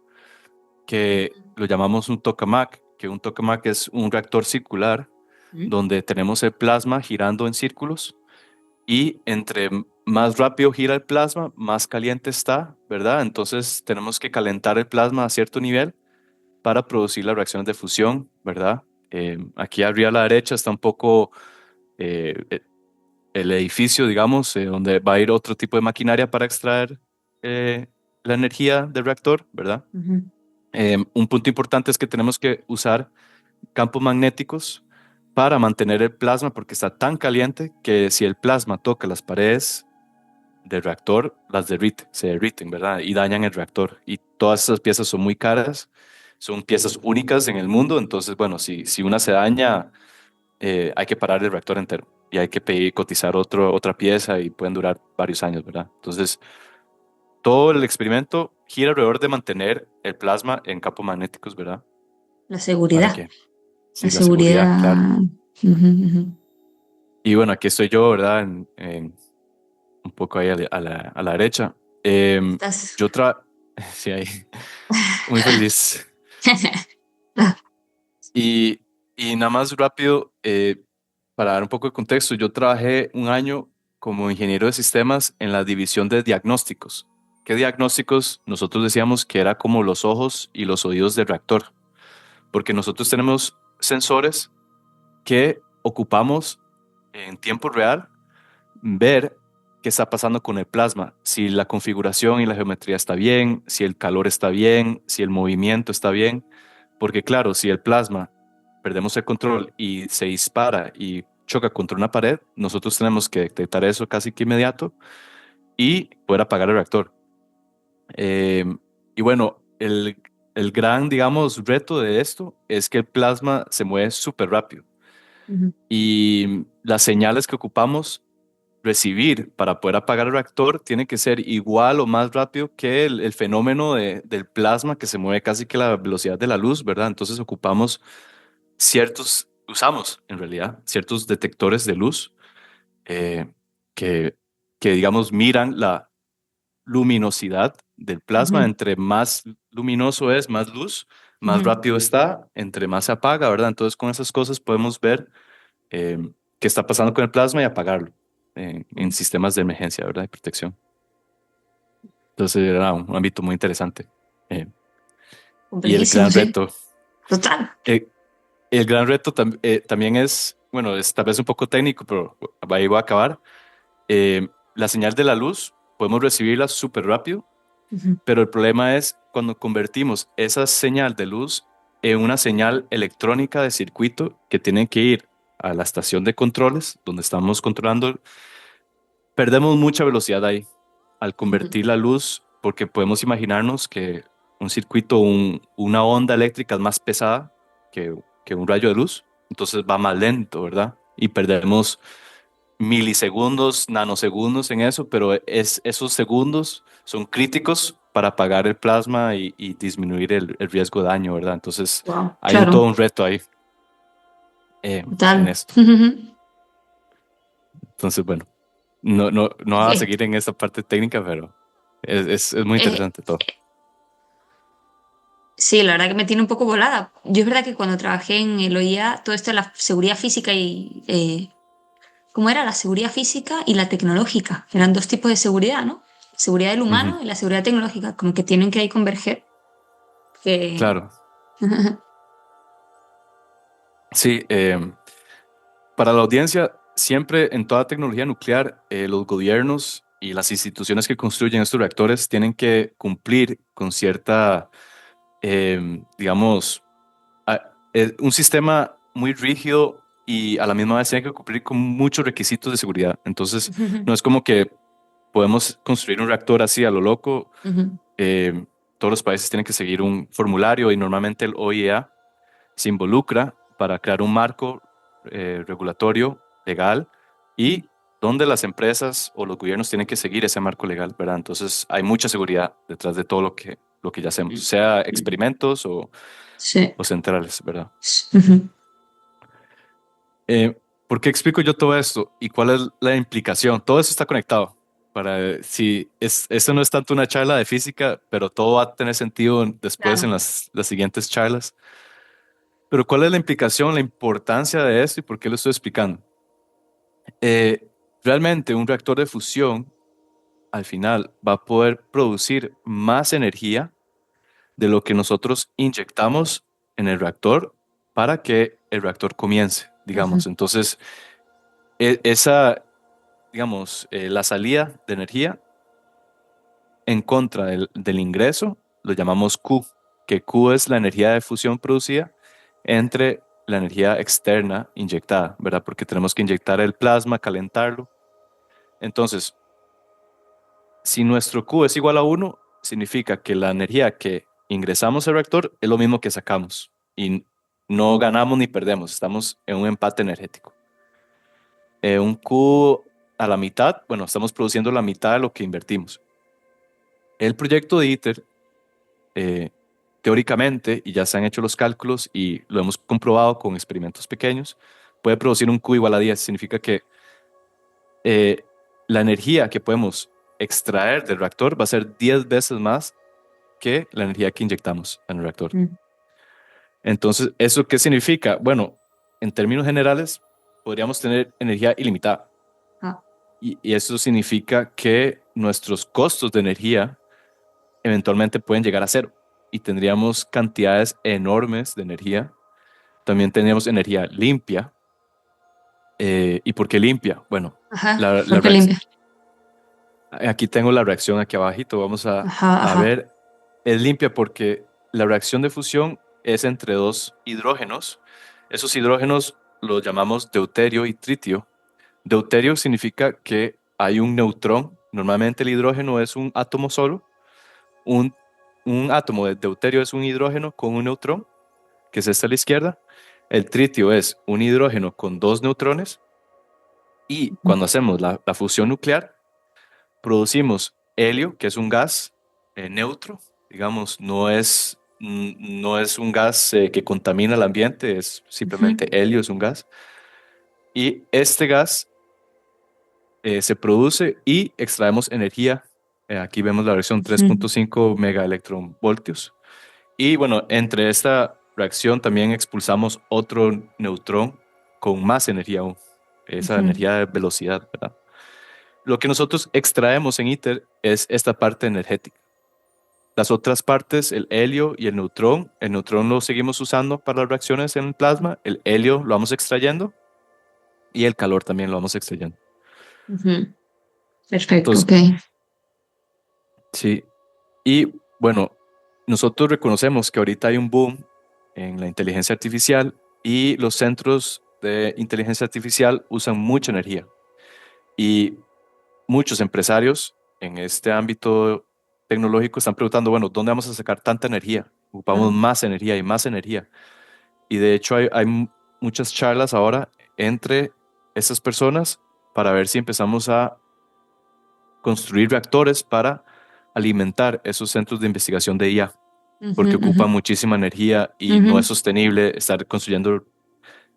que lo llamamos un tokamak, que un tokamak es un reactor circular Ujú. donde tenemos el plasma girando en círculos y entre más rápido gira el plasma, más caliente está, ¿verdad? Entonces tenemos que calentar el plasma a cierto nivel para producir las reacciones de fusión, ¿verdad? Aquí arriba a la derecha está un poco el edificio, digamos, donde va a ir otro tipo de maquinaria para extraer la energía del reactor, ¿verdad? Ujú. Un punto importante es que tenemos que usar campos magnéticos para mantener el plasma porque está tan caliente que si el plasma toca las paredes del reactor, las derrite, se derriten, ¿verdad? Y dañan el reactor. Y todas esas piezas son muy caras, son piezas únicas en el mundo, entonces, bueno, si una se daña, hay que parar el reactor entero y hay que pedir, cotizar otra pieza y pueden durar varios años, ¿verdad? Entonces, todo el experimento gira alrededor de mantener el plasma en campos magnéticos, ¿verdad? La ¿Para seguridad, qué? la Sí, la seguridad, claro. seguridad. Ujú, ujú. Y bueno, aquí estoy yo, ¿verdad? Un poco ahí a la derecha. Em, Estás... yo sí, ahí, muy feliz. Ah, Y, y nada más rápido, para dar un poco de contexto, yo trabajé un año como ingeniero de sistemas en la división de diagnósticos. ¿Qué diagnósticos? Nosotros decíamos que era como los ojos y los oídos del reactor, porque nosotros tenemos sensores que ocupamos en tiempo real ver qué está pasando con el plasma, si la configuración y la geometría está bien, si el calor está bien, si el movimiento está bien, porque claro, si el plasma perdemos el control y se dispara y choca contra una pared, nosotros tenemos que detectar eso casi que inmediato y poder apagar el reactor. Eh, y bueno, el gran, digamos, reto de esto es que el plasma se mueve súper rápido ujú, y las señales que ocupamos recibir para poder apagar el reactor tiene que ser igual o más rápido que el fenómeno del plasma que se mueve casi que a la velocidad de la luz, ¿verdad? Entonces usamos en realidad ciertos detectores de luz eh, que, que, digamos, miran la luminosidad del plasma. ujú, Entre más luminoso es, más luz, más ujú. rápido está, entre más se apaga, ¿verdad? Entonces con esas cosas podemos ver eh, qué está pasando con el plasma y apagarlo en sistemas de emergencia, ¿verdad? De protección. Entonces era un ámbito muy interesante. Eh, y el Complejísimo, gran sí. reto, Total. eh, el gran reto también es, bueno, es tal vez un poco técnico, pero ahí voy a acabar. La señal de la luz podemos recibirla súper rápido, Ujú, pero el problema es cuando convertimos esa señal de luz en una señal electrónica de circuito que tiene que ir a la estación de controles, donde estamos controlando. Perdemos mucha velocidad ahí al ujú. convertir la luz, porque podemos imaginarnos que un circuito, una onda eléctrica es más pesada que un rayo de luz, entonces va más lento, ¿verdad? Y perdemos milisegundos, nanosegundos en eso, pero esos segundos son críticos para apagar el plasma y disminuir el riesgo de daño, ¿verdad? Entonces Wow, hay todo claro. un reto ahí en Total. esto. Entonces, bueno. No va a Oye, seguir en esta parte técnica, pero es muy eh, interesante todo. sí, la verdad que me tiene un poco volada. Yo es verdad que cuando trabajé en el OIA, todo esto de la seguridad física y ¿cómo era? La seguridad física y la tecnológica. Eran dos tipos de seguridad, ¿no? Seguridad del Ujú. humano y la seguridad tecnológica, como que tienen que ahí converger. Que... Claro, sí. Para la audiencia, siempre en toda tecnología nuclear, los gobiernos y las instituciones que construyen estos reactores tienen que cumplir con cierta, digamos, un sistema muy rígido y a la misma vez tiene que cumplir con muchos requisitos de seguridad. Entonces, no es como que podemos construir un reactor así a lo loco. eh, Todos los países tienen que seguir un formulario y normalmente el OIEA se involucra para crear un marco regulatorio legal y donde las empresas o los gobiernos tienen que seguir ese marco legal, ¿verdad? Entonces hay mucha seguridad detrás de todo lo que ya hacemos, sea experimentos Sí. o centrales, ¿verdad? Ujú. ¿Por qué explico yo todo esto y cuál es la implicación? Todo eso está conectado. Para si esto no es tanto una charla de física, pero todo va a tener sentido después en Claro. las siguientes charlas. Pero ¿cuál es la implicación, la importancia de esto y por qué lo estoy explicando? Realmente un reactor de fusión al final va a poder producir más energía de lo que nosotros inyectamos en el reactor para que el reactor comience, Ujú. digamos. Entonces, esa, digamos, la salida de energía en contra del ingreso lo llamamos Q, que Q es la energía de fusión producida entre la energía externa inyectada, ¿verdad? Porque tenemos que inyectar el plasma, calentarlo. Entonces, si nuestro Q es igual a 1, significa que la energía que ingresamos al reactor es lo mismo que sacamos y no ganamos ni perdemos, estamos en un empate energético. Un Q a la mitad, bueno, estamos produciendo la mitad de lo que invertimos. El proyecto de ITER, eh, teóricamente, y ya se han hecho los cálculos y lo hemos comprobado con experimentos pequeños, puede producir un Q igual a 10. Significa que eh, la energía que podemos extraer del reactor va a ser 10 veces más que la energía que inyectamos en el reactor. Mm. Entonces, ¿eso qué significa? Bueno, en términos generales, podríamos tener energía ilimitada. Ah. Y eso significa que nuestros costos de energía eventualmente pueden llegar a cero y tendríamos cantidades enormes de energía. También tendríamos energía limpia. ¿Y por qué limpia? Bueno, Ajá. la Porque reacción, limpia. aquí tengo la reacción aquí abajito. Vamos Ajá, a ajá. ver. Es limpia porque la reacción de fusión es entre dos hidrógenos. Esos hidrógenos los llamamos deuterio y tritio. Deuterio significa que hay un neutrón. Normalmente el hidrógeno es un átomo solo. Un, un átomo de deuterio es un hidrógeno con un neutrón, que es este a la izquierda. El tritio es un hidrógeno con dos neutrones. Y Ujú. cuando hacemos la fusión nuclear, producimos helio, que es un gas neutro, digamos, no es un gas que contamina el ambiente, es Ujú. simplemente helio, es un gas. Y este gas se produce y extraemos energía. Aquí vemos la versión Ujú. 3.5 megaelectronvoltios. Y bueno, entre esta reacción también expulsamos otro neutrón con más energía aún, esa Ujú. energía de velocidad, ¿verdad? Lo que nosotros extraemos en ITER es esta parte energética. Las otras partes, el helio y el neutrón lo seguimos usando para las reacciones en el plasma, el helio lo vamos extrayendo y el calor también lo vamos extrayendo. Ujú. Perfecto, Entonces, ok. sí, y bueno, nosotros reconocemos que ahorita hay un boom en la inteligencia artificial y los centros de inteligencia artificial usan mucha energía y muchos empresarios en este ámbito tecnológico están preguntando, bueno, ¿dónde vamos a sacar tanta energía? Ocupamos Ah. más energía y más energía. Y de hecho hay muchas charlas ahora entre estas personas para ver si empezamos a construir reactores para alimentar esos centros de investigación de IA, Ujú, porque ujú, ocupan muchísima energía y no es ujú, sostenible estar construyendo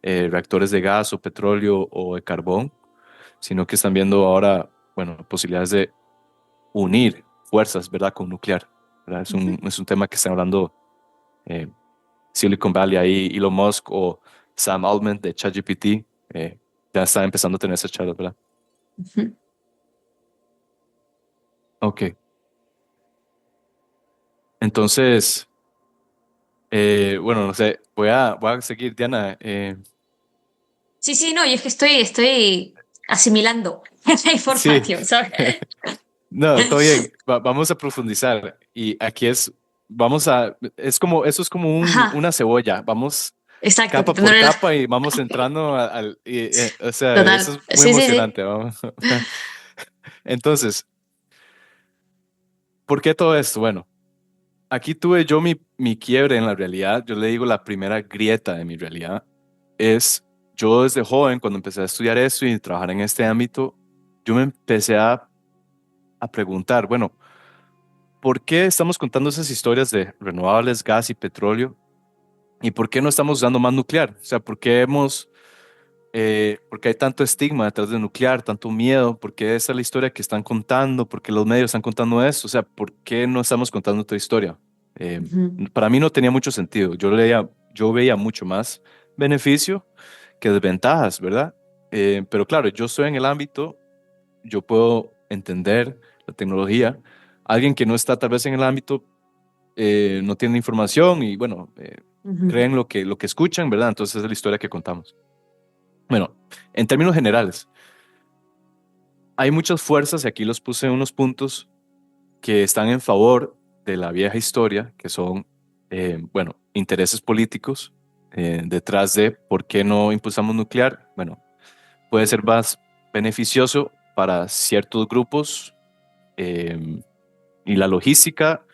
reactores de gas o petróleo o de carbón, sino que están viendo ahora, bueno, posibilidades de unir fuerzas, ¿verdad? Con nuclear, ¿verdad? ujú. Es un tema que están hablando eh, Silicon Valley ahí, Elon Musk o Sam Altman de ChatGPT, ya está empezando a tener esas charlas, ¿verdad? Ujú. Ok. Entonces, bueno, no sé, voy a seguir, Diana. Sí, sí, no, yo es que estoy asimilando la Sí, información, ¿sabes? no, todo bien. Vamos a profundizar. Y aquí eso es como Ajá, una cebolla. Vamos exacto, capa por quitándole la... capa y vamos entrando o sea, eso Total, es muy sí, sí, sí. emocionante. Vamos. Entonces, ¿por qué todo esto? Bueno, aquí tuve yo mi quiebre en la realidad. Yo le digo la primera grieta de mi realidad. Es yo desde joven, cuando empecé a estudiar esto y trabajar en este ámbito, yo me empecé a preguntar, bueno, ¿por qué estamos contando esas historias de renovables, gas y petróleo? ¿Y por qué no estamos usando más nuclear? O sea, ¿por qué hay tanto estigma detrás de nuclear, tanto miedo? ¿Por qué esa es la historia que están contando? ¿Por qué los medios están contando esto? O sea, ¿por qué no estamos contando otra historia? Eh, Ujú, para mí no tenía mucho sentido. Yo veía mucho más beneficio que desventajas, ¿verdad? Pero claro, yo estoy en el ámbito, yo puedo entender la tecnología. Alguien que no está tal vez en el ámbito no tiene información y bueno, ujú, creen lo que escuchan, ¿verdad? Entonces esa es la historia que contamos. Bueno, en términos generales, hay muchas fuerzas, y aquí los puse en unos puntos, que están en favor de la vieja historia, que son, bueno, intereses políticos detrás de por qué no impulsamos nuclear. Bueno, puede ser más beneficioso para ciertos grupos eh, y la logística,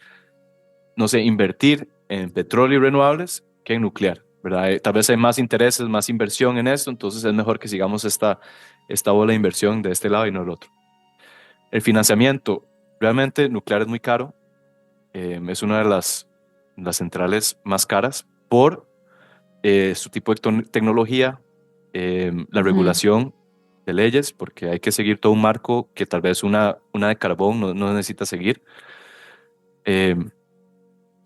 no sé, invertir en petróleo y renovables que en nuclear, ¿verdad? Tal vez hay más intereses, más inversión en esto, entonces es mejor que sigamos esta bola de inversión de este lado y no del otro. El financiamiento, realmente nuclear es muy caro, es una de las centrales más caras por su tipo de tecnología, la ujú. regulación de leyes, porque hay que seguir todo un marco que tal vez una de carbón no necesita seguir. Eh,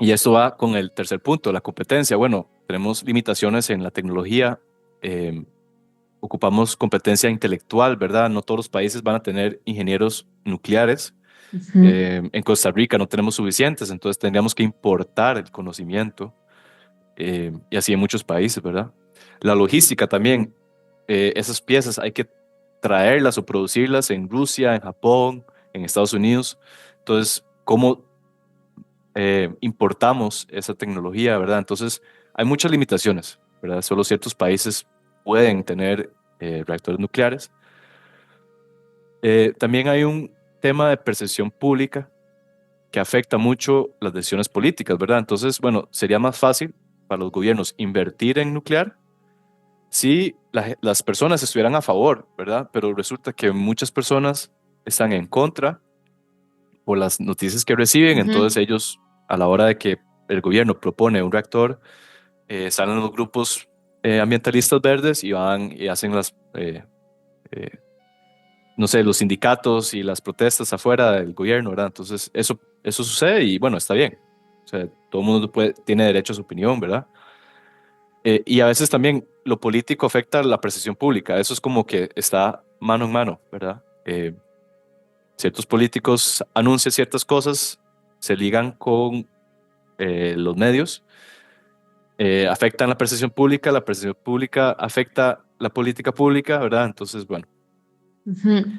y esto va con el tercer punto, la competencia. Bueno, tenemos limitaciones en la tecnología, eh, ocupamos competencia intelectual, ¿verdad? No todos los países van a tener ingenieros nucleares. Ujú, En Costa Rica no tenemos suficientes, entonces tendríamos que importar el conocimiento y así en muchos países, ¿verdad? La logística también, esas piezas hay que traerlas o producirlas en Rusia, en Japón, en Estados Unidos. Entonces, ¿cómo importamos esa tecnología, ¿verdad? Entonces, hay muchas limitaciones, ¿verdad? Solo ciertos países pueden tener reactores nucleares. También hay un tema de percepción pública que afecta mucho las decisiones políticas, ¿verdad? Entonces, bueno, sería más fácil para los gobiernos invertir en nuclear si las personas estuvieran a favor, ¿verdad? Pero resulta que muchas personas están en contra por las noticias que reciben, entonces ujú. ellos, a la hora de que el gobierno propone un reactor, salen los grupos ambientalistas verdes y van y hacen eh, no sé, los sindicatos y las protestas afuera del gobierno, ¿verdad? Entonces, eso sucede y bueno, está bien. O sea, todo el mundo tiene derecho a su opinión, ¿verdad? Y a veces también lo político afecta la percepción pública. Eso es como que está mano en mano, ¿verdad? Ciertos políticos anuncian ciertas cosas, se ligan con los medios, afectan la percepción pública afecta la política pública, ¿verdad? Entonces, bueno. Ujú,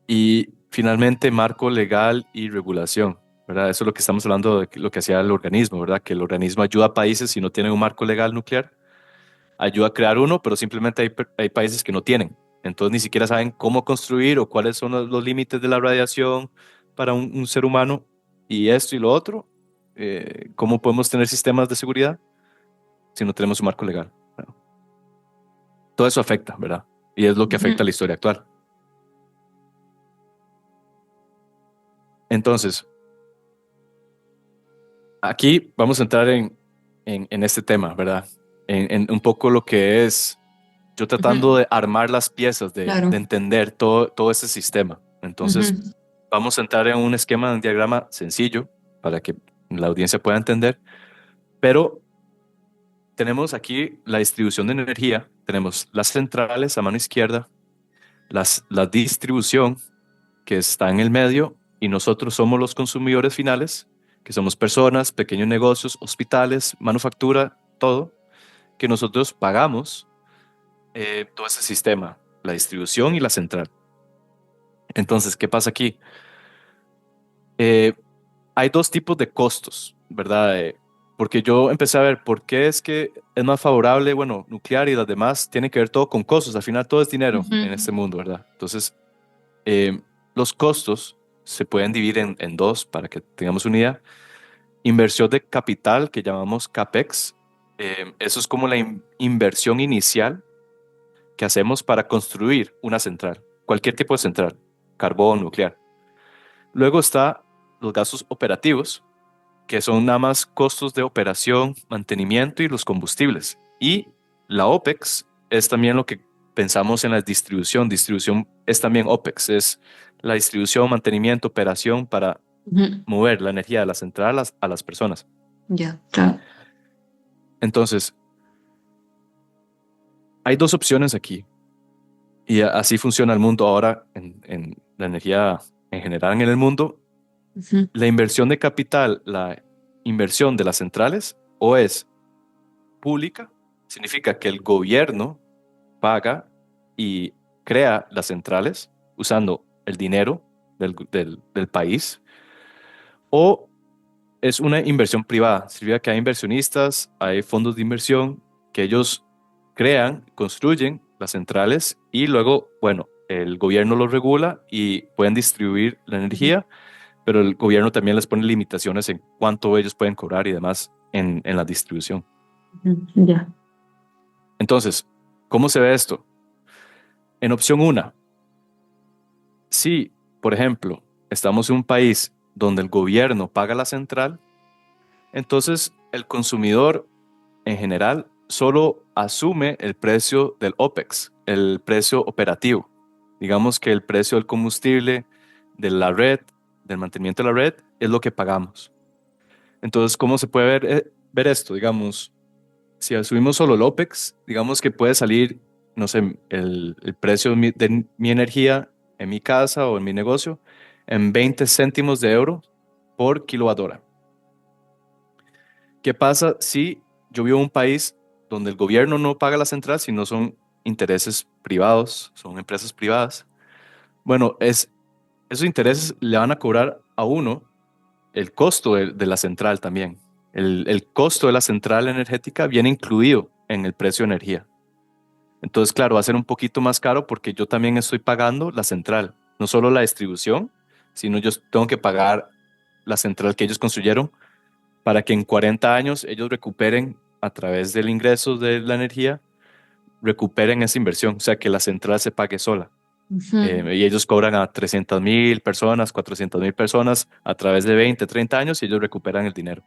Y finalmente, marco legal y regulación, ¿verdad? Eso es lo que estamos hablando de lo que hacía el organismo, ¿verdad? Que el organismo ayuda a países si no tienen un marco legal nuclear, ayuda a crear uno, pero simplemente hay países que no tienen. Entonces ni siquiera saben cómo construir o cuáles son los límites de la radiación para un ser humano y esto y lo otro. ¿Cómo podemos tener sistemas de seguridad si no tenemos un marco legal? Bueno, todo eso afecta, ¿verdad? Y es lo que afecta a la ujú. historia actual. Entonces, aquí vamos a entrar en este tema, ¿verdad? En un poco lo que es yo tratando Ujú, de armar las piezas, de claro. entender todo ese sistema. Entonces, Ujú, vamos a entrar en un esquema, un diagrama sencillo para que la audiencia pueda entender, pero tenemos aquí la distribución de energía. Tenemos las centrales a mano izquierda, la distribución que está en el medio y nosotros somos los consumidores finales, que somos personas, pequeños negocios, hospitales, manufactura, todo, que nosotros pagamos todo ese sistema, la distribución y la central. Entonces, ¿qué pasa aquí? Eh, Hay dos tipos de costos, ¿verdad? Porque yo empecé a ver por qué es que es más favorable, bueno, nuclear y las demás tienen que ver todo con costos. Al final todo es dinero en Ujú. este mundo, ¿verdad? Entonces, los costos se pueden dividir en dos para que tengamos una idea. Inversión de capital, que llamamos CAPEX. Eso es como la inversión inicial que hacemos para construir una central, cualquier tipo de central, carbón, nuclear. Luego está los gastos operativos, que son nada más costos de operación, mantenimiento y los combustibles. Y la OPEX es también lo que pensamos en la distribución. Distribución es también OPEX, es la distribución, mantenimiento, operación para Ujú. mover la energía de la central a las personas. Ya, claro. Entonces, hay dos opciones aquí y así funciona el mundo ahora en la energía en general en el mundo. Ujú. La inversión de capital, la inversión de las centrales, o es pública, significa que el gobierno paga y crea las centrales usando el dinero del país, o es una inversión privada. Significa que hay inversionistas, hay fondos de inversión que ellos crean, construyen las centrales y luego, bueno, el gobierno los regula y pueden distribuir la Ujú. energía, pero el gobierno también les pone limitaciones en cuánto ellos pueden cobrar y demás en la distribución. Ujú. Ya. Entonces, ¿cómo se ve esto? En opción una, si, por ejemplo, estamos en un país donde el gobierno paga la central, entonces el consumidor en general solo asume el precio del OPEX, el precio operativo. Digamos que el precio del combustible, de la red, del mantenimiento de la red, es lo que pagamos. Entonces, ¿cómo se puede ver esto? Digamos, si asumimos solo el OPEX, digamos que puede salir, no sé, el precio de mi energía en mi casa o en mi negocio en 20 céntimos de euro por kilowatt hora. ¿Qué pasa si yo vivo en un país donde el gobierno no paga la central, sino son intereses privados, son empresas privadas? Bueno, esos intereses le van a cobrar a uno el costo de la central también. El costo de la central energética viene incluido en el precio de energía. Entonces, claro, va a ser un poquito más caro porque yo también estoy pagando la central, no solo la distribución, sino yo tengo que pagar la central que ellos construyeron para que en 40 años ellos recuperen a través del ingreso de la energía, recuperen esa inversión, o sea, que la central se pague sola. Ujú. Y ellos cobran a 300.000 personas, 400.000 personas a través de 20, 30 años y ellos recuperan el dinero.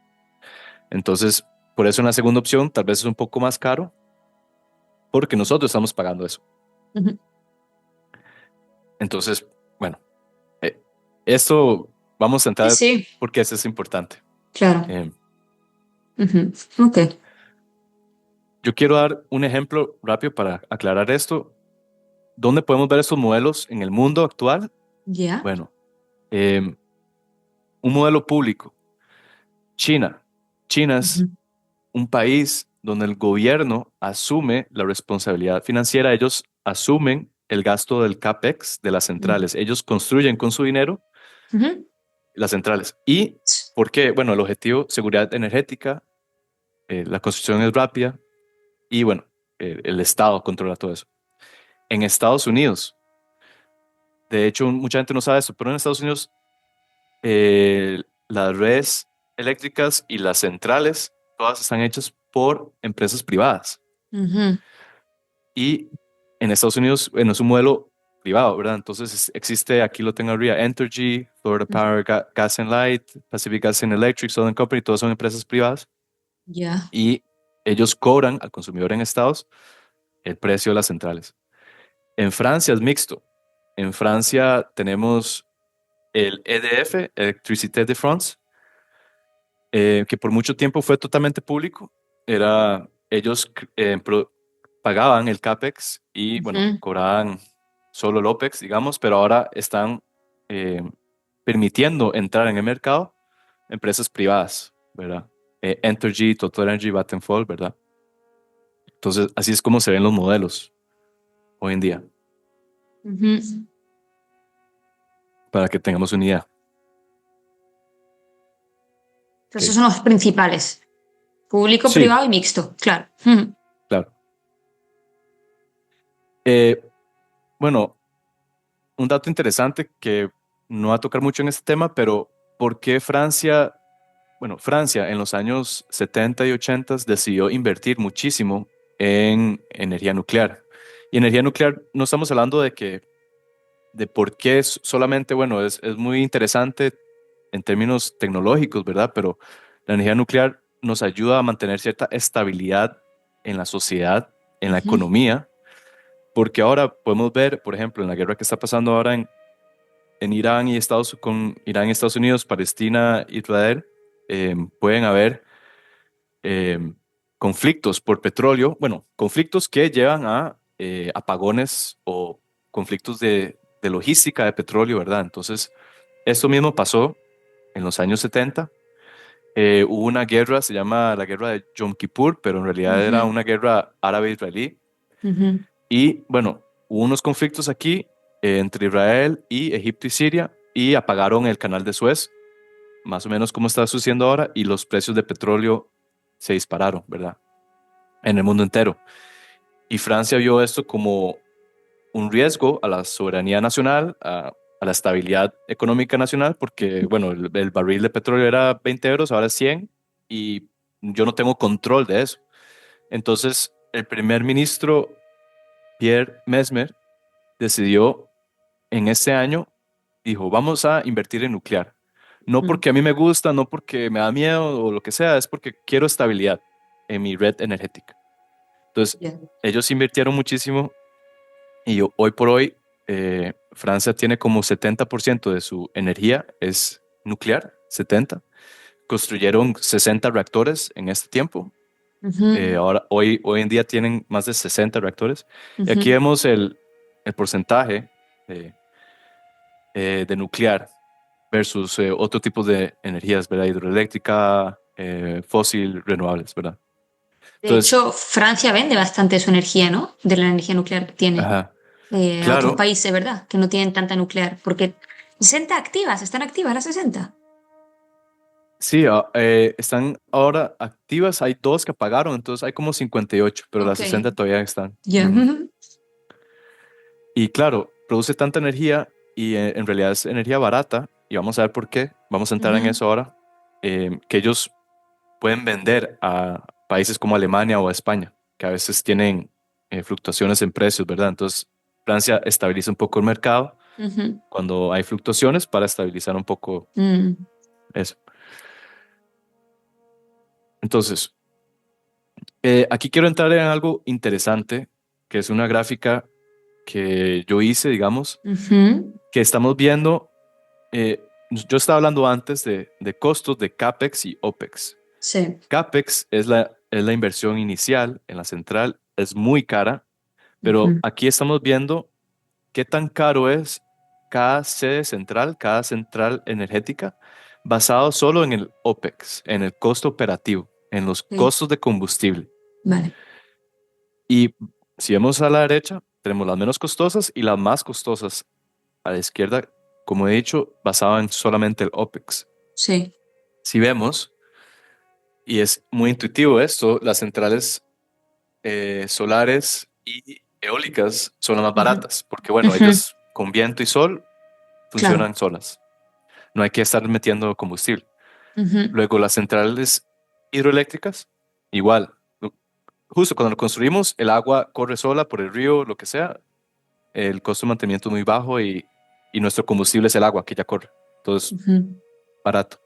Entonces, por eso en la segunda opción tal vez es un poco más caro porque nosotros estamos pagando eso. Ujú. Entonces, bueno, eh, esto vamos a Sí, entrar sí, porque eso es importante. claro. Eh, Ujú. Ok. yo quiero dar un ejemplo rápido para aclarar esto. ¿Dónde podemos ver estos modelos en el mundo actual? Ya. Bueno, eh, un modelo público. China. China es Ujú. un país donde el gobierno asume la responsabilidad financiera. Ellos asumen el gasto del CAPEX de las centrales. Ellos construyen con su dinero Ujú. las centrales. ¿Y por qué? Bueno, el objetivo, seguridad energética, la construcción es rápida y bueno, el Estado controla todo eso. En Estados Unidos, de hecho, mucha gente no sabe esto, pero en Estados Unidos las redes eléctricas y las centrales, todas están hechas por empresas privadas. Ujú. Y en Estados Unidos, bueno, es un modelo privado, ¿verdad? Entonces existe, aquí lo tengo arriba, Entergy, Florida Ujú. Power, Gas and Light, Pacific Gas and Electric, Southern Company, todas son empresas privadas Ya. y ellos cobran al consumidor en estados el precio de las centrales. En Francia es mixto. En Francia tenemos el EDF, Electricité de France, que por mucho tiempo fue totalmente público. Era ellos pagaban el CAPEX y, bueno, Ujú, cobraban solo el OPEX, digamos, pero ahora están eh, permitiendo entrar en el mercado empresas privadas, ¿verdad? Entergy, Total Energy, Vattenfall, ¿verdad? Entonces, así es como se ven los modelos hoy en día, ujú. para que tengamos una idea. Pero esos Ok. son los principales. Público, Sí, privado y mixto, claro. Ujú, claro. Eh, bueno, un dato interesante que no va a tocar mucho en este tema, pero ¿por qué Francia, bueno, Francia en los años 70 y 80 decidió invertir muchísimo en energía nuclear? Y energía nuclear no estamos hablando de por qué es solamente, bueno, es muy interesante en términos tecnológicos, ¿verdad? Pero la energía nuclear nos ayuda a mantener cierta estabilidad en la sociedad, en la ujú, economía, porque ahora podemos ver, por ejemplo, en la guerra que está pasando ahora en Irán y con Irán, Estados Unidos, Palestina, Israel, pueden haber eh, conflictos por petróleo, bueno, conflictos que llevan a apagones o conflictos de logística de petróleo, ¿verdad? Entonces, esto mismo pasó en los años 70. Hubo una guerra, se llama la guerra de Yom Kippur, pero en realidad era ujú, una guerra árabe-israelí. ujú, Y bueno, hubo unos conflictos aquí entre Israel y Egipto y Siria y apagaron el canal de Suez, más o menos como está sucediendo ahora, y los precios de petróleo se dispararon, ¿verdad? En el mundo entero. Y Francia vio esto como un riesgo a la soberanía nacional, a la estabilidad económica nacional, porque, bueno, el barril de petróleo era 20 euros, ahora es 100, y yo no tengo control de eso. Entonces, el primer ministro Pierre Mesmer decidió en ese año, dijo, vamos a invertir en nuclear. No ujú. porque a mí me gusta, no porque me da miedo o lo que sea, es porque quiero estabilidad en mi red energética. Entonces, Ya. ellos invirtieron muchísimo y hoy por hoy Francia tiene como 70% de su energía es nuclear, 70. Construyeron 60 reactores en este tiempo. Ujú, Hoy en día tienen más de 60 reactores. Y aquí ujú. vemos el porcentaje de, de nuclear versus otro tipo de energías, ¿verdad? Hidroeléctrica, fósil, renovables, ¿verdad? De Entonces, hecho, Francia vende bastante su energía, ¿no? De la energía nuclear que tiene ajá, a otros claro, países, ¿verdad? Que no tienen tanta nuclear. Porque 60 activas, están activas las 60. sí, están ahora activas, hay dos que apagaron, entonces hay como 58, pero las Ok, 60 todavía están. ya. Ujú. Y claro, produce tanta energía y en realidad es energía barata, y vamos a ver por qué, vamos a entrar en Ujú, eso ahora, que ellos pueden vender a países como Alemania o a España, que a veces tienen fluctuaciones en precios, ¿verdad? Entonces, Francia estabiliza un poco el mercado ujú, cuando hay fluctuaciones para estabilizar un poco mm, eso. Entonces, aquí quiero entrar en algo interesante, que es una gráfica que yo hice, digamos, ujú. que estamos viendo, yo estaba hablando antes de costos de CAPEX y OPEX. Sí. CAPEX es la inversión inicial en la central, es muy cara, pero Ujú. aquí estamos viendo qué tan caro es cada sede central, cada central energética, basado solo en el OPEX, en el costo operativo, en los Sí. costos de combustible. Vale. Y si vemos a la derecha, tenemos las menos costosas y las más costosas a la izquierda, como he dicho, basado en solamente el OPEX. Sí. Si vemos, y es muy intuitivo esto, las centrales solares y eólicas son las más Ujú, baratas, porque bueno, ujú. ellas con viento y sol Claro. funcionan solas. No hay que estar metiendo combustible. Ujú, Luego las centrales hidroeléctricas, igual. Justo cuando lo construimos, el agua corre sola por el río, lo que sea, el costo de mantenimiento es muy bajo y nuestro combustible es el agua que ya corre. Entonces, ujú, barato.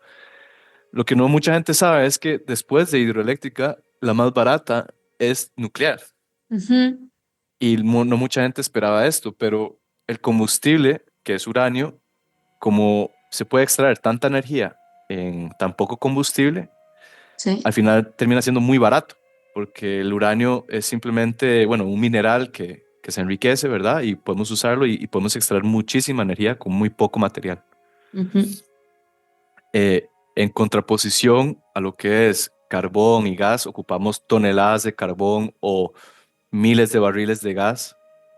Lo que no mucha gente sabe es que después de hidroeléctrica, la más barata es nuclear. ujú. Y no mucha gente esperaba esto, pero el combustible, que es uranio, como se puede extraer tanta energía en tan poco combustible, Sí. al final termina siendo muy barato, porque el uranio es simplemente, bueno, un mineral que se enriquece, ¿verdad? Y podemos usarlo y podemos extraer muchísima energía con muy poco material. Ujú, En contraposición a lo que es carbón y gas, ocupamos toneladas de carbón o miles de barriles de gas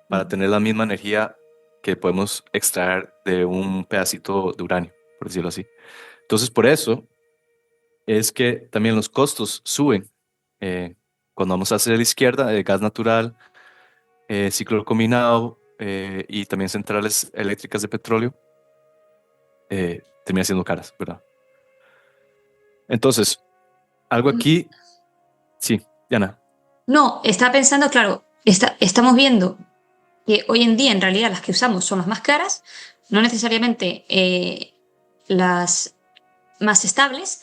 para ujú. tener la misma energía que podemos extraer de un pedacito de uranio, por decirlo así. Entonces, por eso es que también los costos suben. Cuando vamos hacia la izquierda, gas natural, ciclo combinado y también centrales eléctricas de petróleo, termina siendo caras, ¿verdad? Entonces, algo aquí, sí, Diana. No, estaba pensando, claro, estamos viendo que hoy en día en realidad las que usamos son las más caras, no necesariamente las más estables,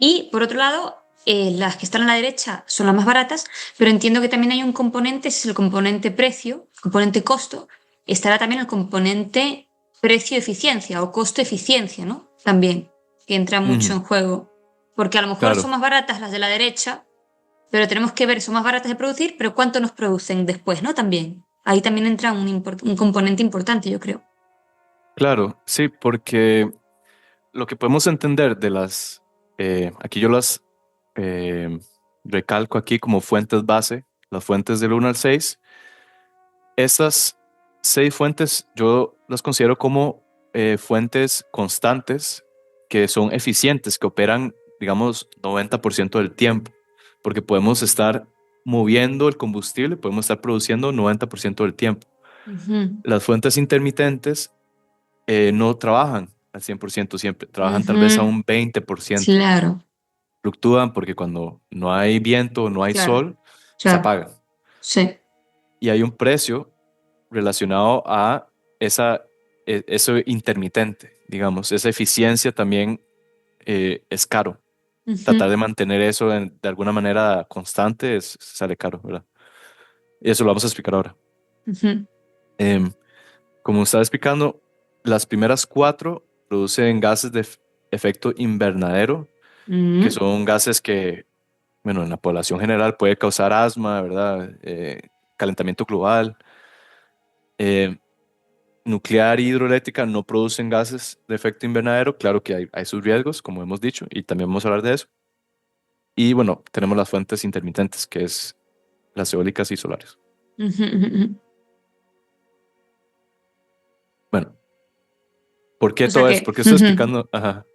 y por otro lado, las que están a la derecha son las más baratas, pero entiendo que también hay un componente, ese es el componente precio, componente costo, estará también el componente precio-eficiencia o costo-eficiencia, ¿no? También, que entra mucho Ujú, en juego, porque a lo mejor son claro, más baratas las de la derecha, pero tenemos que ver, son más baratas de producir, pero cuánto nos producen después, ¿no? También. Ahí también entra un componente importante, yo creo. claro, sí, porque lo que podemos entender de aquí yo las eh, recalco aquí como fuentes base, las fuentes del 1 al 6. Esas 6 fuentes yo las considero como fuentes constantes que son eficientes, que operan, digamos, 90% del tiempo, porque podemos estar moviendo el combustible, podemos estar produciendo 90% del tiempo. Ujú, Las fuentes intermitentes no trabajan al 100% siempre, trabajan tal vez a ujú, un 20%. claro, Fluctúan porque cuando no hay viento, no hay claro, sol, se claro. apagan. Sí. Y hay un precio relacionado a eso intermitente, digamos, esa eficiencia también es caro. Tratar Ujú, de mantener eso de alguna manera constante sale caro, ¿verdad? Y eso lo vamos a explicar ahora. ujú. Em, Como estaba explicando, las primeras 4 producen gases de efecto invernadero, que Mm, son gases que, bueno, en la población general puede causar asma, ¿verdad? Calentamiento global. Eh, Nuclear y hidroeléctrica no producen gases de efecto invernadero. Claro que hay sus riesgos, como hemos dicho, y también vamos a hablar de eso. Y bueno, tenemos las fuentes intermitentes, que es las eólicas y solares. ujú, ujú, ujú. Bueno, ¿por qué O sea todo que, esto? ¿Por qué estoy ujú. explicando? Ajá.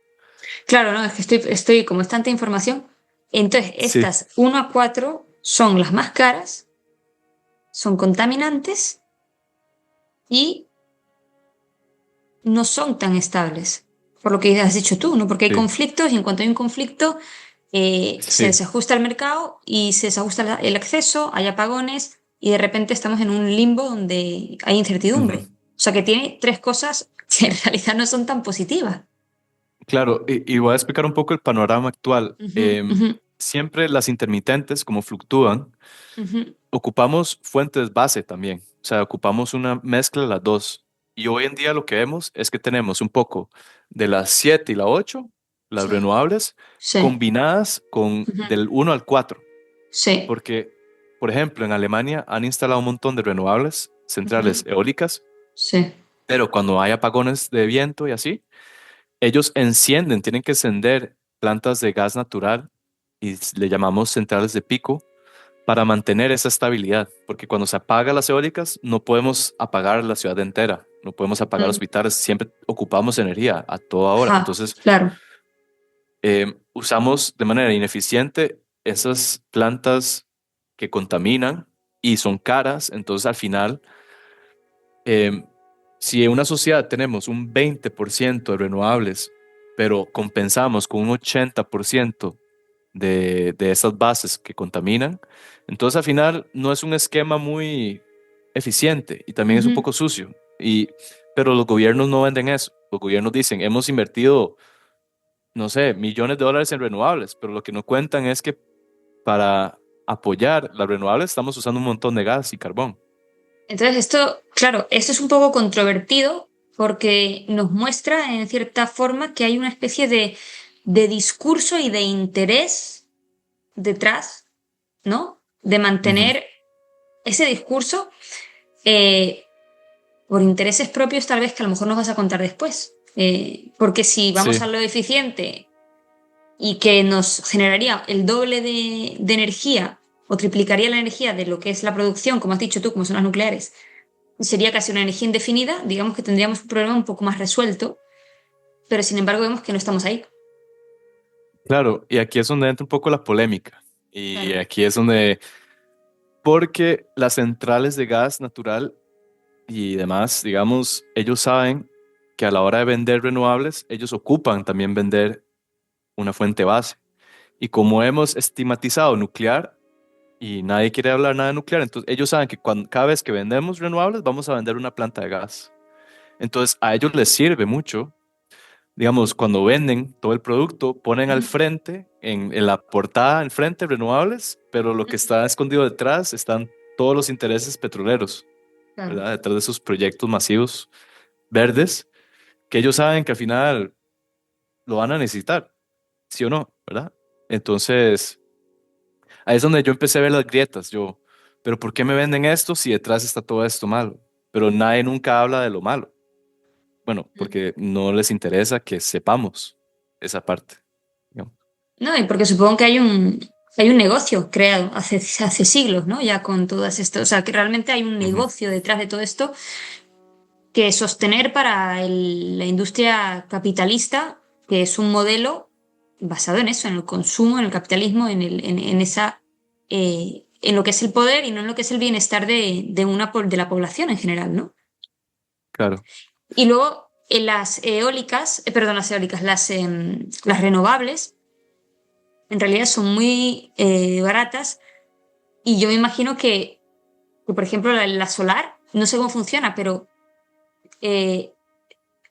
Claro, no, es que estoy como es tanta información. Entonces, Sí, estas 1 a 4 son las más caras, son contaminantes y no son tan estables. Por lo que has dicho tú, ¿no? Porque hay sí, conflictos y en cuanto hay un conflicto, se sí. desajusta el mercado y se desajusta el acceso, hay apagones y de repente estamos en un limbo donde hay Ujú. incertidumbre. O sea que tiene tres cosas que en realidad no son tan positivas. Claro, y voy a explicar un poco el panorama actual. Ujú, ujú, Siempre las intermitentes, como fluctúan, ujú. ocupamos fuentes base también, o sea, ocupamos una mezcla de las dos. Y hoy en día lo que vemos es que tenemos un poco de las 7 y la 8, las Sí, renovables, sí, combinadas con ujú, del 1 al 4. sí, Porque, por ejemplo, en Alemania han instalado un montón de renovables, centrales ujú, eólicas, sí, pero cuando hay apagones de viento y así, ellos encienden, tienen que encender plantas de gas natural y le llamamos centrales de pico para mantener esa estabilidad, porque cuando se apagan las eólicas no podemos apagar la ciudad entera, no podemos apagar ujú, hospitales, siempre ocupamos energía a toda hora. ajá, Entonces, claro. usamos de manera ineficiente esas plantas que contaminan y son caras. Entonces, al final, eh, si en una sociedad tenemos un 20% de renovables, pero compensamos con un 80% de esas bases que contaminan, entonces al final no es un esquema muy eficiente y también es un Ujú. poco sucio. Pero los gobiernos no venden eso. Los gobiernos dicen, hemos invertido, no sé, millones de dólares en renovables, pero lo que no cuentan es que para apoyar las renovables estamos usando un montón de gas y carbón. Entonces esto, claro, esto es un poco controvertido porque nos muestra en cierta forma que hay una especie de discurso y de interés detrás, ¿no? de Ujú. mantener ese discurso eh, por intereses propios tal vez que a lo mejor nos vas a contar después. Porque si vamos Sí, a lo eficiente y que nos generaría el doble de energía o triplicaría la energía de lo que es la producción, como has dicho tú, como son las nucleares, sería casi una energía indefinida, digamos que tendríamos un problema un poco más resuelto, pero sin embargo vemos que no estamos ahí. claro, y aquí es donde entra un poco la polémica. Y Claro. aquí es donde, porque las centrales de gas natural y demás, digamos, ellos saben que a la hora de vender renovables, ellos ocupan también vender una fuente base. Y como hemos estigmatizado nuclear y nadie quiere hablar nada de nuclear, entonces ellos saben que cada vez que vendemos renovables, vamos a vender una planta de gas. Entonces a ellos les sirve mucho, digamos, cuando venden todo el producto, ponen al frente, en la portada, al frente, renovables, pero lo que está escondido detrás están todos los intereses petroleros, Claro. ¿verdad? Detrás de esos proyectos masivos verdes, que ellos saben que al final lo van a necesitar, sí o no, ¿verdad? Entonces, ahí es donde yo empecé a ver las grietas, yo, pero ¿por qué me venden esto si detrás está todo esto malo? Pero nadie nunca habla de lo malo. Bueno, porque no les interesa que sepamos esa parte, digamos. No, y porque supongo que hay un negocio creado hace siglos, ¿no? Ya con todas estas, o sea, que realmente hay un Ujú. negocio detrás de todo esto que sostener para la industria capitalista, que es un modelo basado en eso, en el consumo, en el capitalismo, en esa, en lo que es el poder y no en lo que es el bienestar de la población en general, ¿no? Claro. Y luego las eólicas, perdón, las eólicas, las renovables, en realidad son muy baratas y yo me imagino que, por ejemplo, la solar, no sé cómo funciona, pero eh,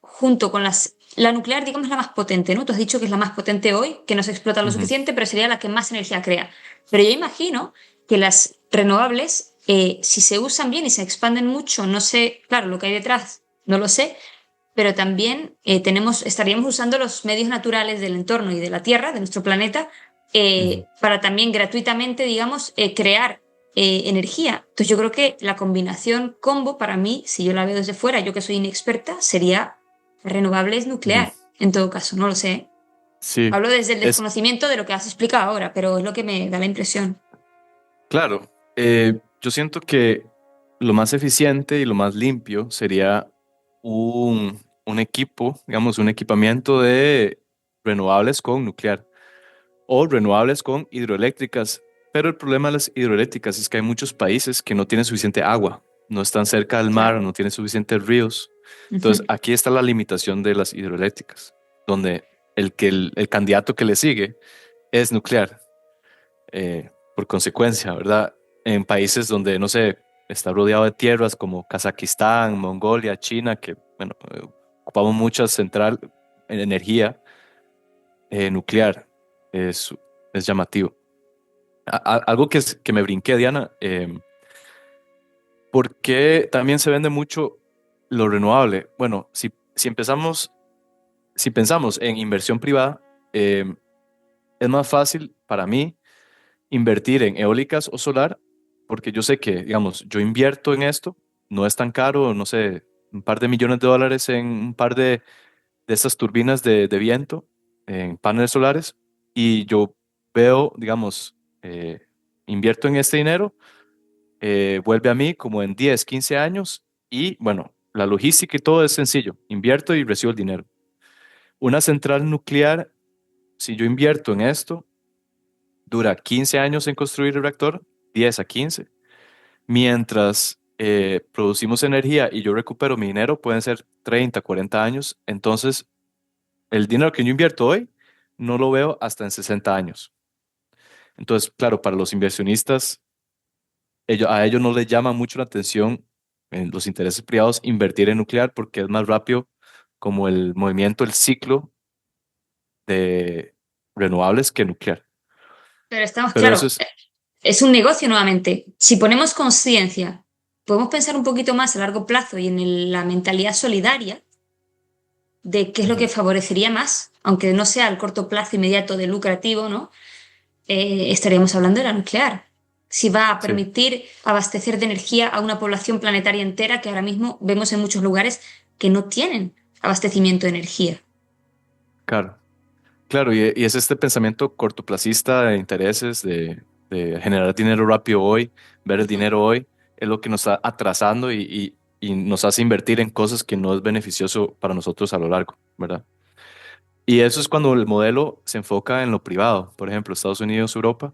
junto con la nuclear, digamos, es la más potente, ¿no? Tú has dicho que es la más potente hoy, que no se explota lo Ujú. suficiente, pero sería la que más energía crea. Pero yo imagino que las renovables, si se usan bien y se expanden mucho, no sé, claro, lo que hay detrás, no lo sé, pero también estaríamos usando los medios naturales del entorno y de la Tierra, de nuestro planeta, Ujú. para también gratuitamente, digamos, crear energía. Entonces yo creo que la combinación combo para mí, si yo la veo desde fuera, yo que soy inexperta, sería renovables Ujú. nuclear, en todo caso, no lo sé. Sí, Hablo desde el es desconocimiento de lo que has explicado ahora, pero es lo que me da la impresión. claro. Yo siento que lo más eficiente y lo más limpio sería un equipo, digamos, un equipamiento de renovables con nuclear o renovables con hidroeléctricas. Pero el problema de las hidroeléctricas es que hay muchos países que no tienen suficiente agua, no están cerca del mar, Claro. no tienen suficientes ríos. Entonces, Ujú. aquí está la limitación de las hidroeléctricas, donde el candidato que le sigue es nuclear, por consecuencia, ¿verdad? En países donde, no sé, está rodeado de tierras como Kazajistán, Mongolia, China, que, bueno, ocupamos mucha central en energía nuclear, es, es llamativo. Algo que me brinqué, Diana, ¿por qué también se vende mucho lo renovable? Bueno, si pensamos en inversión privada, es más fácil para mí invertir en eólicas o solar, porque yo sé que, digamos, yo invierto en esto, no es tan caro, no sé, un par de millones de dólares en un par de estas turbinas de viento, en paneles solares, y yo veo, digamos, invierto en este dinero, vuelve a mí como en 10 15 años, y bueno, la logística y todo es sencillo, invierto y recibo el dinero. Una central nuclear, si yo invierto en esto, dura 15 años en construir el reactor, 10 a 15. Mientras producimos energía y yo recupero mi dinero, pueden ser 30, 40 años. Entonces, el dinero que yo invierto hoy, no lo veo hasta en 60 años. Entonces, claro, para los inversionistas, a ellos no les llama mucho la atención en los intereses privados invertir en nuclear porque es más rápido como el movimiento, el ciclo de renovables que nuclear. Pero estamos, Pero claro, eso es... es un negocio nuevamente. Si ponemos conciencia, podemos pensar un poquito más a largo plazo y en la mentalidad solidaria de qué es lo que Ujú. favorecería más, aunque no sea al corto plazo inmediato de lucrativo, ¿no? Estaríamos hablando de la nuclear. si va a Sí, permitir abastecer de energía a una población planetaria entera que ahora mismo vemos en muchos lugares que no tienen abastecimiento de energía. claro. Claro, y es este pensamiento cortoplacista de intereses, de generar dinero rápido hoy, ver el Ujú. dinero hoy, es lo que nos está atrasando y nos hace invertir en cosas que no es beneficioso para nosotros a lo largo, ¿verdad? Y eso es cuando el modelo se enfoca en lo privado, por ejemplo, Estados Unidos, Europa.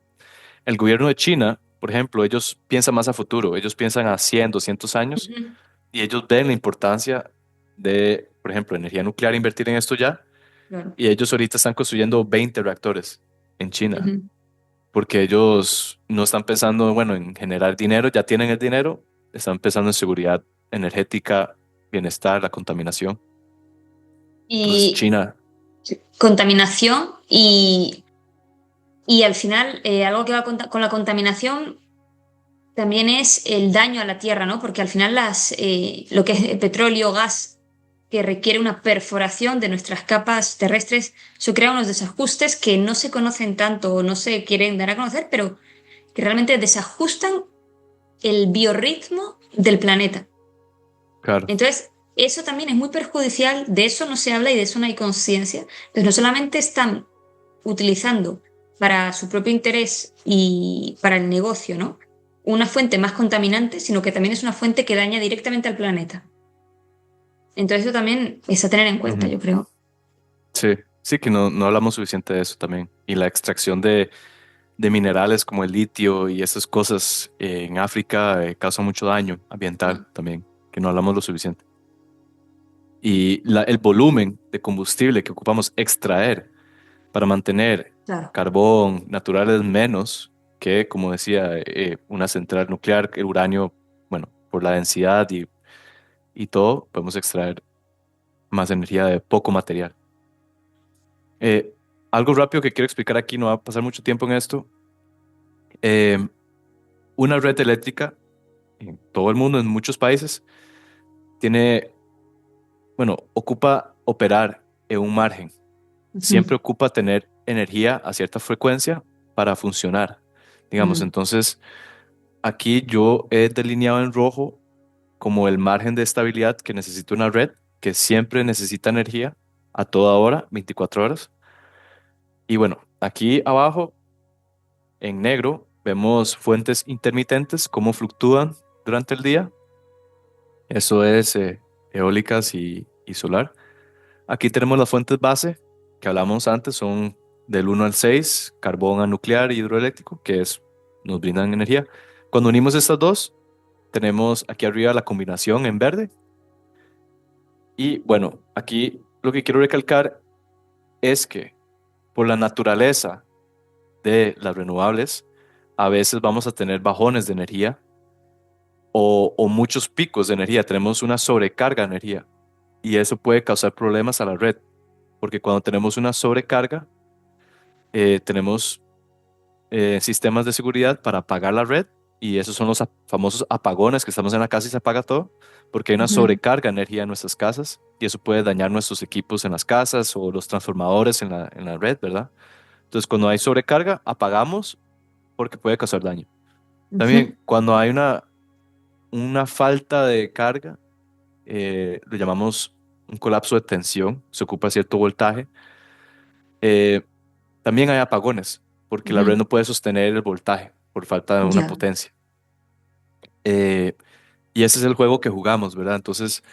El gobierno de China, por ejemplo, ellos piensan más a futuro, ellos piensan a 100, 200 años Ujú. y ellos ven la importancia de, por ejemplo, energía nuclear, invertir en esto ya. Claro. Y ellos ahorita están construyendo 20 reactores en China, Ujú. porque ellos no están pensando, bueno, en generar dinero, ya tienen el dinero, están pensando en seguridad energética, bienestar, la contaminación. Entonces, Y China, contaminación y al final algo que va con la contaminación también es el daño a la tierra, ¿no? Porque al final lo que es el petróleo, gas, que requiere una perforación de nuestras capas terrestres, eso crea unos desajustes que no se conocen tanto o no se quieren dar a conocer, pero que realmente desajustan el biorritmo del planeta. claro. Entonces, eso también es muy perjudicial, de eso no se habla y de eso no hay conciencia. Entonces, no solamente están utilizando para su propio interés y para el negocio, ¿no? Una fuente más contaminante, sino que también es una fuente que daña directamente al planeta. Entonces, eso también es a tener en cuenta, Ujú. yo creo. Sí, sí que no hablamos suficiente de eso también. Y la extracción de minerales como el litio y esas cosas en África causan mucho daño ambiental también, que no hablamos lo suficiente. Y el volumen de combustible que ocupamos extraer para mantener Claro. carbón natural es menos que, como decía, una central nuclear, el uranio, bueno, por la densidad y todo, podemos extraer más energía de poco material. Eh, Algo rápido que quiero explicar aquí, no va a pasar mucho tiempo en esto. Eh, una red eléctrica en todo el mundo, en muchos países, tiene, bueno, ocupa operar en un margen. Ujú. Siempre ocupa tener energía a cierta frecuencia para funcionar. Digamos, Mm. entonces aquí yo he delineado en rojo como el margen de estabilidad que necesita una red que siempre necesita energía a toda hora, 24 horas. Y bueno, aquí abajo en negro vemos fuentes intermitentes, cómo fluctúan durante el día. Eso es eólicas y solar. Aquí tenemos las fuentes base que hablamos antes, son del 1 al 6, carbón a nuclear y hidroeléctrico, nos brindan energía. Cuando unimos estas dos, tenemos aquí arriba la combinación en verde. Y bueno, aquí lo que quiero recalcar es que por la naturaleza de las renovables, a veces vamos a tener bajones de energía o muchos picos de energía. Tenemos una sobrecarga de energía y eso puede causar problemas a la red, porque cuando tenemos una sobrecarga, tenemos sistemas de seguridad para apagar la red y esos son los famosos apagones que estamos en la casa y se apaga todo porque hay una Ujú. sobrecarga de energía en nuestras casas y eso puede dañar nuestros equipos en las casas o los transformadores en la red, ¿verdad? Entonces, cuando hay sobrecarga, apagamos porque puede causar daño. Ujú. También, cuando hay una falta de carga, lo llamamos un colapso de tensión, se ocupa cierto voltaje. Eh, También hay apagones porque la red Ujú. no puede sostener el voltaje por falta de una Ya. potencia. Eh, y ese es el juego que jugamos, ¿verdad? Entonces,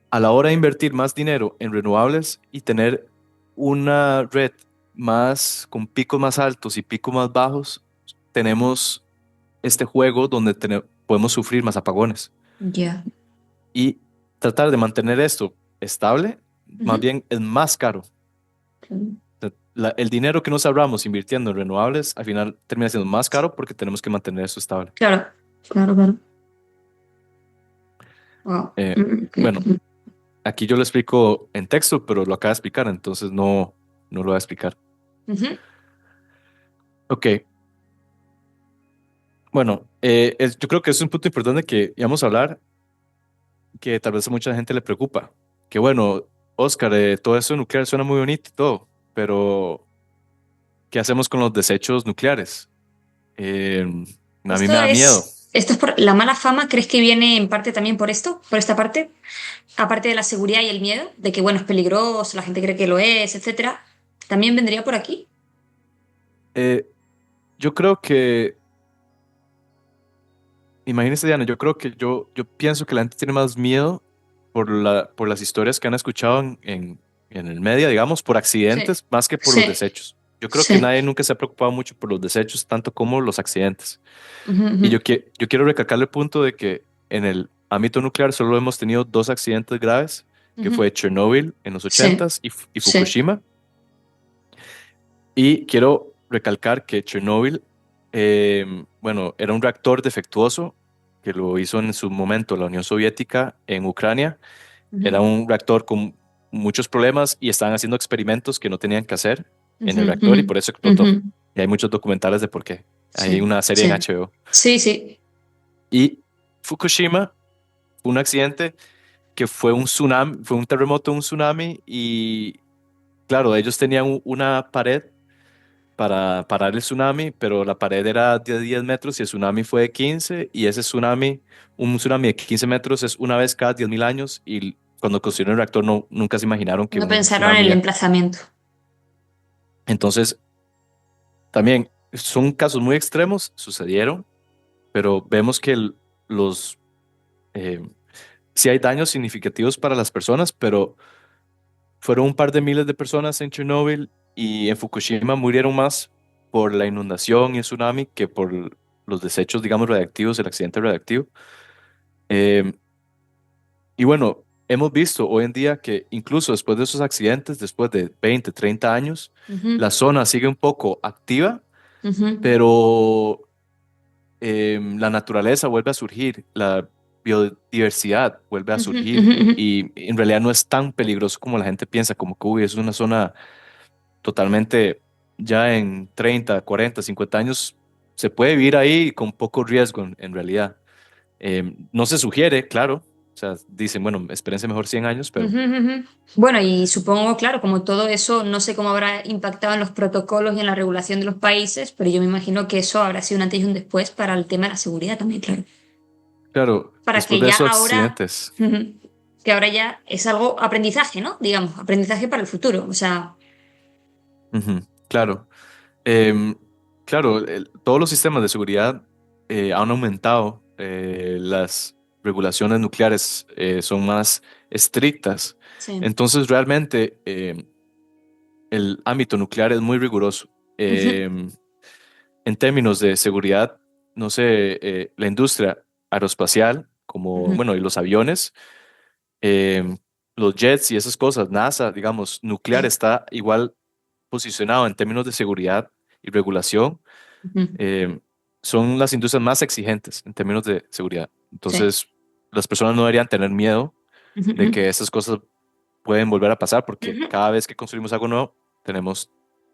a la hora de invertir más dinero en renovables y tener una red más con picos más altos y picos más bajos, tenemos este juego donde podemos sufrir más apagones. Ya. Y tratar de mantener esto estable, más Ujú. bien es más caro. El dinero que nos ahorramos invirtiendo en renovables al final termina siendo más caro porque tenemos que mantener eso estable. Claro, claro, claro. Wow. Eh, bueno, aquí yo lo explico en texto, pero lo acabo de explicar, entonces no lo voy a explicar. Ujú. Ok, bueno, yo creo que es un punto importante que íbamos a hablar, que tal vez a mucha gente le preocupa. Que bueno, Oscar, todo eso nuclear suena muy bonito y todo, pero ¿qué hacemos con los desechos nucleares? Eh, a mí me Esto da miedo. es, esto es por la mala fama, ¿crees que viene en parte también por esto, por esta parte? Aparte de la seguridad y el miedo, de que bueno, es peligroso, la gente cree que lo es, etcétera, ¿también vendría por aquí? Eh, yo creo que, imagínese Diana, yo creo que yo pienso que la gente tiene más miedo por las historias que han escuchado en el medio, digamos, por Sí, accidentes, más que por los sí, desechos. Yo creo que sí. nadie nunca se ha preocupado mucho por los desechos, tanto como los accidentes. Ujú, Y ujú. yo quiero recalcar el punto de que en el ámbito nuclear solo hemos tenido dos accidentes graves, que Ujú. fue Chernobyl en los Sí, ochentas y sí. Fukushima. Y quiero recalcar que Chernobyl, bueno, era un reactor defectuoso que lo hizo en su momento la Unión Soviética en Ucrania. Era Ujú, un reactor con muchos problemas y estaban haciendo experimentos que no tenían que hacer en ujú, el reactor ujú, y por eso ujú. explotó. Y hay muchos documentales de por qué. Hay Sí, una serie en sí. HBO. Sí, sí. Y Fukushima fue un accidente que fue un tsunami, fue un terremoto, un tsunami y claro, ellos tenían una pared para parar el tsunami, pero la pared era de 10 metros y el tsunami fue de 15 y ese tsunami, un tsunami de 15 metros es una vez cada 10.000 años y cuando construyeron el reactor no, nunca se imaginaron que No un pensaron en tsunami... el emplazamiento. Entonces, también son casos muy extremos, sucedieron, pero vemos que los... eh, sí hay daños significativos para las personas, pero fueron un par de miles de personas en Chernobyl y en Fukushima murieron más por la inundación y el tsunami que por los desechos, digamos, radiactivos, el accidente radiactivo. Eh, y bueno, hemos visto hoy en día que incluso después de esos accidentes, después de 20, 30 años, Ujú, la zona sigue un poco activa, ujú, pero la naturaleza vuelve a surgir, la biodiversidad vuelve a ujú, ujú, surgir ujú. y en realidad no es tan peligroso como la gente piensa, como que uy, es una zona totalmente ya en 30, 40, 50 años se puede vivir ahí con poco riesgo en realidad. No se sugiere, claro, o sea, dicen, bueno, espérense mejor 100 años, pero Ujú, ujú. Bueno, y supongo, claro, como todo eso, no sé cómo habrá impactado en los protocolos y en la regulación de los países, pero yo me imagino que eso habrá sido un antes y un después para el tema de la seguridad también, claro. claro, Para después que de ya esos ahora, accidentes, ujú, que ahora ya es algo aprendizaje, ¿no? Digamos, aprendizaje para el futuro. O sea, ujú, claro, Em, claro, todos los sistemas de seguridad han aumentado, las regulaciones nucleares son más estrictas, sí. entonces realmente el ámbito nuclear es muy riguroso. Ujú, En términos de seguridad, no sé, la industria aeroespacial, como, ujú. bueno, y los aviones, eh, los jets y esas cosas, NASA, digamos, nuclear Sí. está igual posicionado en términos de seguridad y regulación. Ujú. eh, Son las industrias más exigentes en términos de seguridad. Sí. Entonces, las personas no deberían tener miedo Ujú, de ujú. que esas cosas pueden volver a pasar porque Ujú. cada vez que construimos algo nuevo, tenemos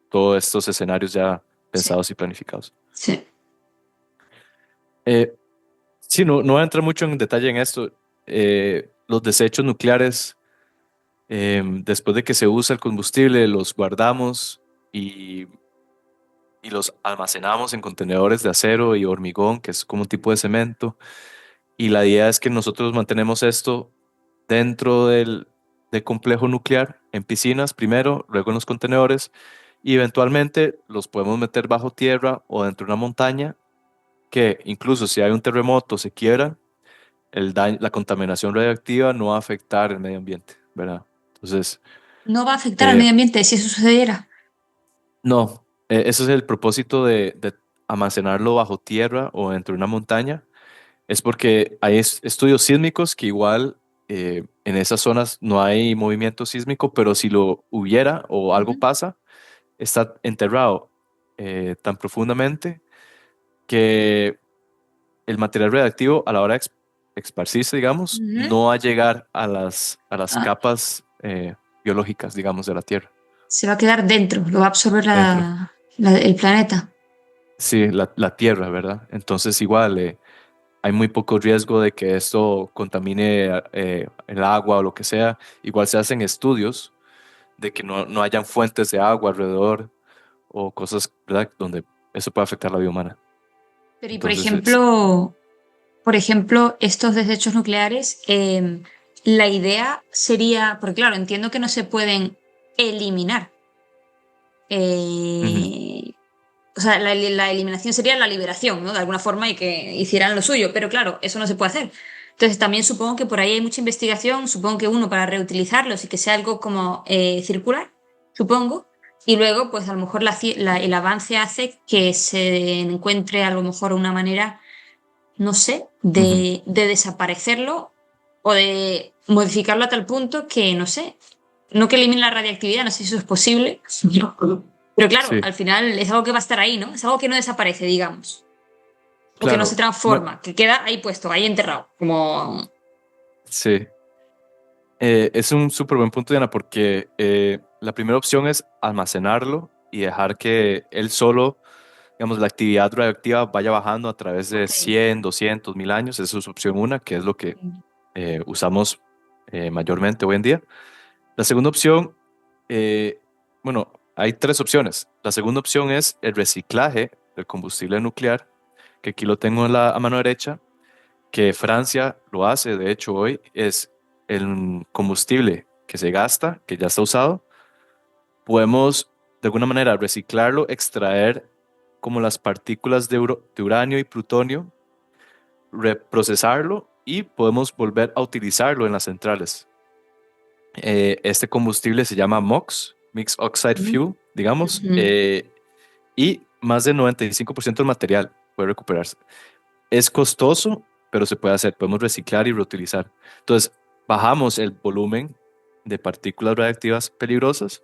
todos estos escenarios ya Sí. pensados y planificados. Sí. Eh, sí, no voy a entrar mucho en detalle en esto. Los desechos nucleares, después de que se usa el combustible, los guardamos y, y los almacenamos en contenedores de acero y hormigón, que es como un tipo de cemento. Y la idea es que nosotros mantenemos esto dentro del complejo nuclear, en piscinas primero, luego en los contenedores, y eventualmente los podemos meter bajo tierra o dentro de una montaña, que incluso si hay un terremoto, se quiebra, la contaminación radiactiva no va a afectar el medio ambiente, ¿verdad? Entonces, No va a afectar al eh, medio ambiente si eso sucediera. no, ese es el propósito de almacenarlo bajo tierra o dentro de una montaña. Es porque hay estudios sísmicos que igual en esas zonas no hay movimiento sísmico, pero si lo hubiera o algo Ujú. pasa, está enterrado tan profundamente que el material radiactivo a la hora de esparcirse, digamos, Ujú. no va a llegar a a las Ah, capas biológicas, digamos, de la Tierra. se va a quedar dentro, lo va a absorber Dentro. el planeta. Sí, la Tierra, ¿verdad? Entonces igual hay muy poco riesgo de que esto contamine el agua o lo que sea. Igual se hacen estudios de que no hayan fuentes de agua alrededor o cosas, ¿verdad? Donde eso puede afectar la vida humana. Pero y Entonces, por ejemplo, estos desechos nucleares, la idea sería, porque claro, entiendo que no se pueden eliminar. ujú, Eh, o sea, la eliminación sería la liberación, ¿no? De alguna forma y que hicieran lo suyo, pero claro, eso no se puede hacer. Entonces también supongo que por ahí hay mucha investigación, supongo que uno para reutilizarlos y que sea algo como circular, supongo, y luego pues a lo mejor el avance hace que se encuentre a lo mejor una manera, no sé, ujú. de desaparecerlo o de modificarlo a tal punto que, no sé, no que elimine la radiactividad, no sé si eso es posible. Pero claro, Sí, al final es algo que va a estar ahí, ¿no? Es algo que no desaparece, digamos. O que no se claro. Bueno, transforma, que queda ahí puesto, ahí enterrado. Como. sí. Es un súper buen punto, Diana, porque la primera opción es almacenarlo y dejar que él solo, digamos, la actividad radioactiva vaya bajando a través de Ok. 100, 200, 1000 años. Esa es opción una, que es lo que usamos mayormente hoy en día. La segunda opción, eh, bueno, hay tres opciones. La segunda opción es el reciclaje del combustible nuclear, que aquí lo tengo a mano derecha, que Francia lo hace, de hecho, hoy es el combustible que se gasta, que ya está usado. Podemos de alguna manera reciclarlo, extraer como las partículas de uranio y plutonio, reprocesarlo y podemos volver a utilizarlo en las centrales. Este combustible se llama MOX, Mixed Oxide Mm, Fuel, digamos, ujú. y más del 95% del material puede recuperarse. Es costoso, pero se puede hacer. Podemos reciclar y reutilizar. Entonces, bajamos el volumen de partículas radiactivas peligrosas.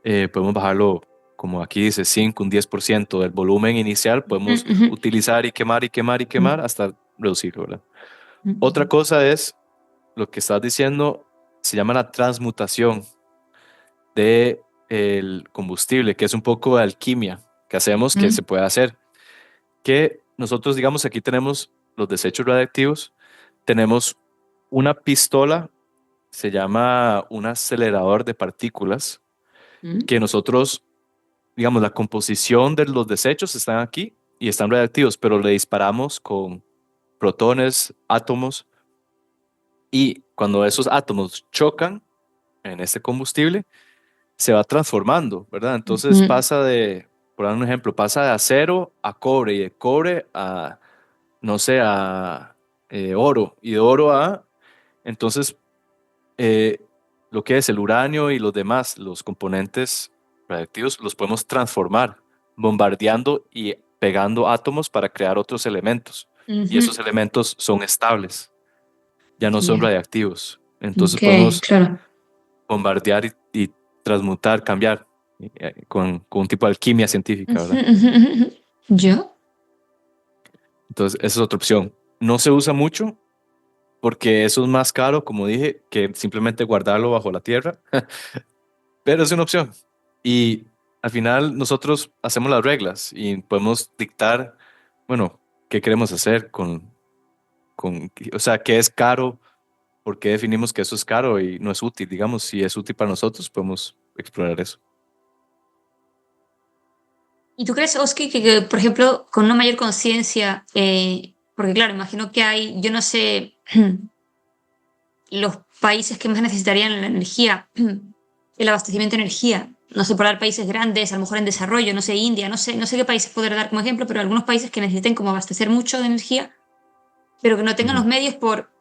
Podemos bajarlo, como aquí dice, 5, un 10% del volumen inicial. Ujú, Podemos ujú, utilizar y quemar y quemar y quemar hasta reducirlo, ¿verdad? Otra ujú. cosa es lo que estás diciendo, se llama la transmutación de el combustible, que es un poco de alquimia que hacemos que se puede hacer. Que nosotros, digamos, aquí tenemos los desechos radiactivos, tenemos una pistola, se llama un acelerador de partículas, Ujú, que nosotros, digamos, la composición de los desechos están aquí y están radiactivos, pero le disparamos con protones, átomos, y cuando esos átomos chocan en este combustible, se va transformando, ¿verdad? Entonces ujú. pasa de, por dar un ejemplo, pasa de acero a cobre y de cobre a, no sé, a oro y de oro a, entonces, eh, lo que es el uranio y los demás, los componentes radiactivos, los podemos transformar, bombardeando y pegando átomos para crear otros elementos. Y Ujú. esos elementos son estables, ya no son Ya. radiactivos. Entonces Ok, podemos claro. bombardear y transmutar, cambiar con un tipo de alquimia científica, Ujú, ¿verdad? ujú, ujú. ¿Yo? Entonces, esa es otra opción. No se usa mucho porque eso es más caro, como dije, que simplemente guardarlo bajo la tierra, pero es una opción. Y al final nosotros hacemos las reglas y podemos dictar, bueno, qué queremos hacer o sea, qué es caro, por qué definimos que eso es caro y no es útil. Digamos, si es útil para nosotros, podemos explorar eso. ¿Y tú crees, Oski, que, por ejemplo, con una mayor conciencia, porque claro, imagino que hay, yo no sé, los países que más necesitarían la energía, el abastecimiento de energía, no sé, por dar países grandes, a lo mejor en desarrollo, no sé, India, no sé qué países poder dar como ejemplo, pero algunos países que necesiten como abastecer mucho de energía, pero que no tengan Ujú, los medios por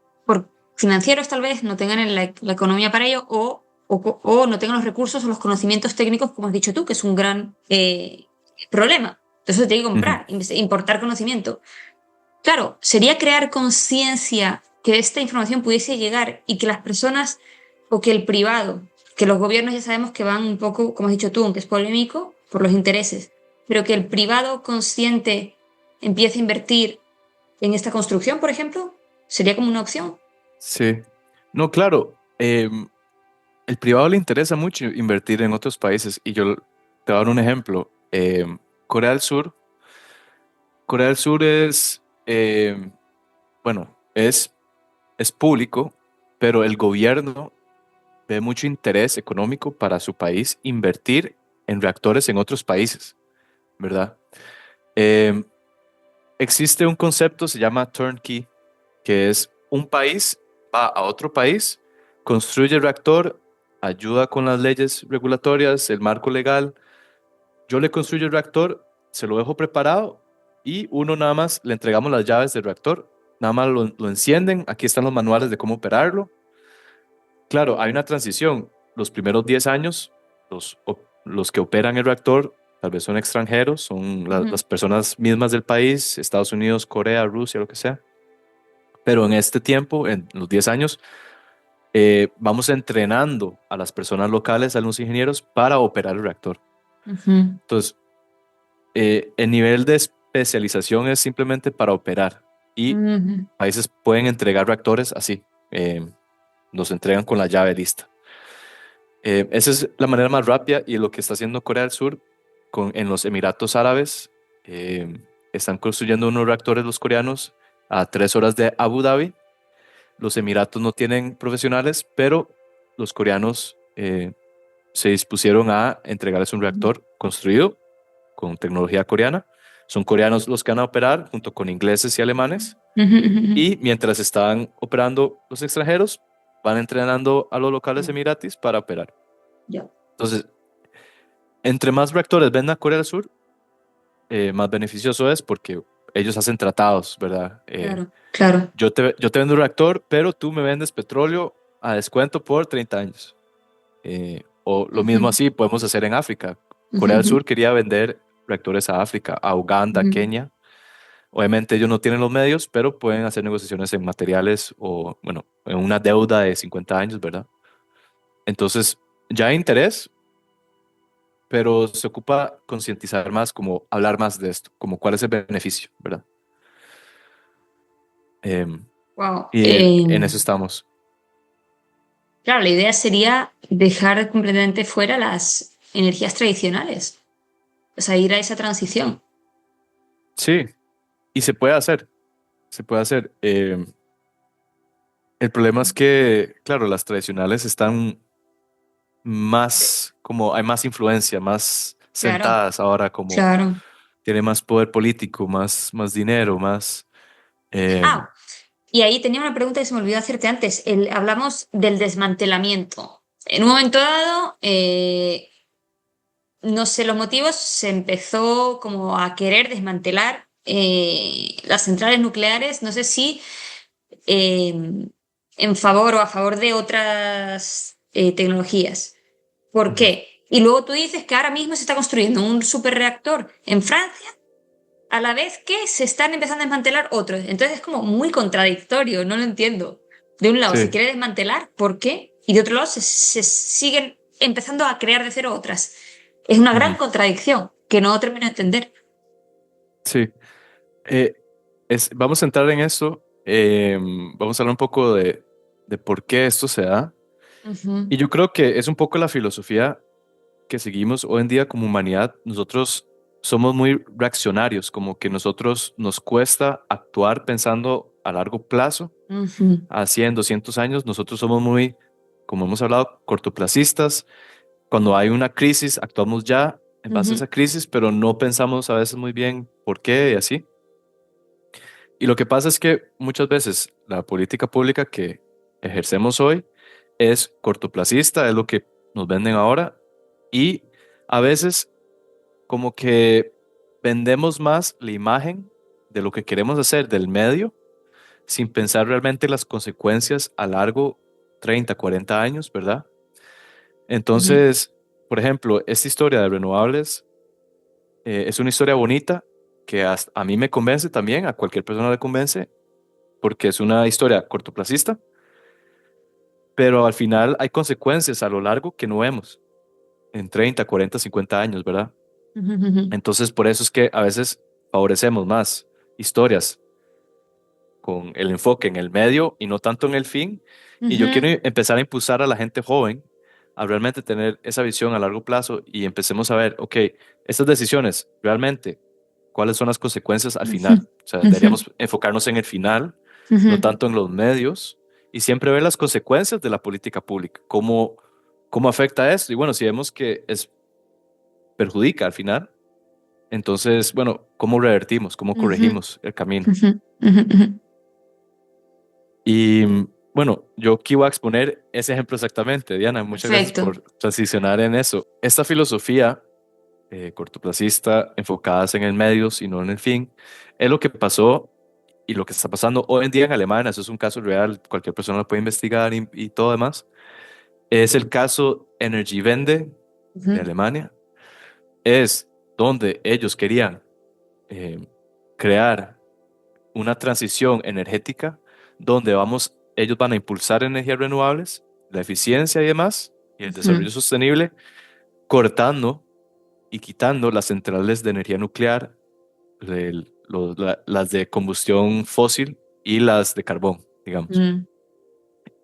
financieros tal vez, no tengan la economía para ello o no tengan los recursos o los conocimientos técnicos, como has dicho tú, que es un gran problema. Entonces te digo ujú. comprar, importar conocimiento. Claro, sería crear conciencia que esta información pudiese llegar y que las personas o que el privado, que los gobiernos ya sabemos que van un poco, como has dicho tú, aunque es polémico, por los intereses, pero que el privado consciente empiece a invertir en esta construcción, por ejemplo, sería como una opción. Sí. No, claro. El privado le interesa mucho invertir en otros países y yo te voy a dar un ejemplo. Corea del Sur. Corea del Sur es, bueno, es público, pero el gobierno ve mucho interés económico para su país invertir en reactores en otros países, ¿verdad? Eh, existe un concepto, se llama turnkey, que es un país va a otro país, construye el reactor, ayuda con las leyes regulatorias, el marco legal. Yo le construyo el reactor, se lo dejo preparado y uno nada más le entregamos las llaves del reactor, nada más lo encienden, aquí están los manuales de cómo operarlo. Claro, hay una transición. Los primeros 10 años, los que operan el reactor tal vez son extranjeros, son Ujú. las personas mismas del país, Estados Unidos, Corea, Rusia, lo que sea. Pero en este tiempo, en los 10 años, vamos entrenando a las personas locales, a los ingenieros, para operar el reactor. Ujú. Entonces, el nivel de especialización es simplemente para operar y Ujú. países pueden entregar reactores así, los entregan con la llave lista. Esa es la manera más rápida y lo que está haciendo Corea del Sur en los Emiratos Árabes. eh, Están construyendo unos reactores los coreanos a 3 horas de Abu Dhabi. Los Emiratos no tienen profesionales, pero los coreanos se dispusieron a entregarles un reactor construido con tecnología coreana. Son coreanos los que van a operar junto con ingleses y alemanes. Ujú. Ujú. Y mientras están operando los extranjeros, van entrenando a los locales emiratis para operar. Ya. Entonces, entre más reactores venda Corea del Sur, más beneficioso es porque ellos hacen tratados, ¿verdad? Claro, claro. Yo te vendo un reactor, pero tú me vendes petróleo a descuento por 30 años. O lo mismo Ujú. así podemos hacer en África. Ujú. Corea del Ujú. Sur quería vender reactores a África, a Uganda, Ujú. Kenia. Obviamente ellos no tienen los medios, pero pueden hacer negociaciones en materiales o, bueno, en una deuda de 50 años, ¿verdad? Entonces, ya hay interés, pero se ocupa concientizar más, como hablar más de esto, como cuál es el beneficio, ¿verdad? Em, Wow. y en eso estamos. Claro, la idea sería dejar completamente fuera las energías tradicionales, o sea, ir a esa transición. Sí, y se puede hacer, se puede hacer. El problema es que, claro, las tradicionales están más, como hay más influencia, más Claro, sentadas ahora, como claro. tiene más poder político, más dinero, más... em, Ah, y ahí tenía una pregunta que se me olvidó hacerte antes. Hablamos del desmantelamiento. En un momento dado, no sé los motivos, se empezó como a querer desmantelar las centrales nucleares, no sé si eh, en favor o a favor de otras tecnologías. ¿Por Ujú. qué? Y luego tú dices que ahora mismo se está construyendo un superreactor en Francia a la vez que se están empezando a desmantelar otros. Entonces es como muy contradictorio, no lo entiendo. De un lado se Sí, quiere desmantelar, ¿por qué? Y de otro lado se siguen empezando a crear de cero otras. Es una gran ujú, contradicción que no termino de entender. sí. Eh, vamos a entrar en eso. Vamos a hablar un poco de por qué esto se da. Ujú. Y yo creo que es un poco la filosofía que seguimos hoy en día como humanidad. Nosotros somos muy reaccionarios, como que nosotros nos cuesta actuar pensando a largo plazo, Ujú. a 100, 200 años. Nosotros somos muy, como hemos hablado, cortoplacistas. Cuando hay una crisis, actuamos ya en base a Ujú. esa crisis, pero no pensamos a veces muy bien por qué y así. Y lo que pasa es que muchas veces la política pública que ejercemos hoy es cortoplacista, es lo que nos venden ahora, y a veces como que vendemos más la imagen de lo que queremos hacer del medio sin pensar realmente las consecuencias a largo 30, 40 años, ¿verdad? Ujú. Entonces, por ejemplo, esta historia de renovables es una historia bonita que a mí me convence también, a cualquier persona le convence, porque es una historia cortoplacista, pero al final hay consecuencias a lo largo que no vemos en 30, 40, 50 años, ¿verdad? Ujú. Ujú. Entonces, por eso es que a veces favorecemos más historias con el enfoque en el medio y no tanto en el fin. Y yo quiero Ujú. empezar a impulsar a la gente joven a realmente tener esa visión a largo plazo y empecemos a ver, ok, estas decisiones, realmente, ¿cuáles son las consecuencias al Ujú. final? O sea, Ujú. deberíamos enfocarnos en el final, no Ujú. tanto en los medios, y siempre ver las consecuencias de la política pública, cómo afecta esto. Y bueno, si vemos que perjudica al final, Entonces, bueno, ¿cómo revertimos? ¿Cómo Ujú, corregimos el camino? ujú, ujú, ujú. Y bueno, yo aquí voy a exponer ese ejemplo exactamente, Diana. Muchas gracias Perfecto. por transicionar en eso. Esta filosofía cortoplacista, enfocadas en el medio, sino en el fin, es lo que pasó y lo que está pasando hoy en día en Alemania. Eso es un caso real, cualquier persona lo puede investigar y todo demás. Es el caso Energiewende de Ujú, Alemania. Es donde ellos querían eh, crear una transición energética donde ellos van a impulsar energías renovables, la eficiencia y demás, y el ujú, desarrollo sostenible, cortando y quitando las centrales de energía nuclear, las de combustión fósil y las de carbón, digamos. mm,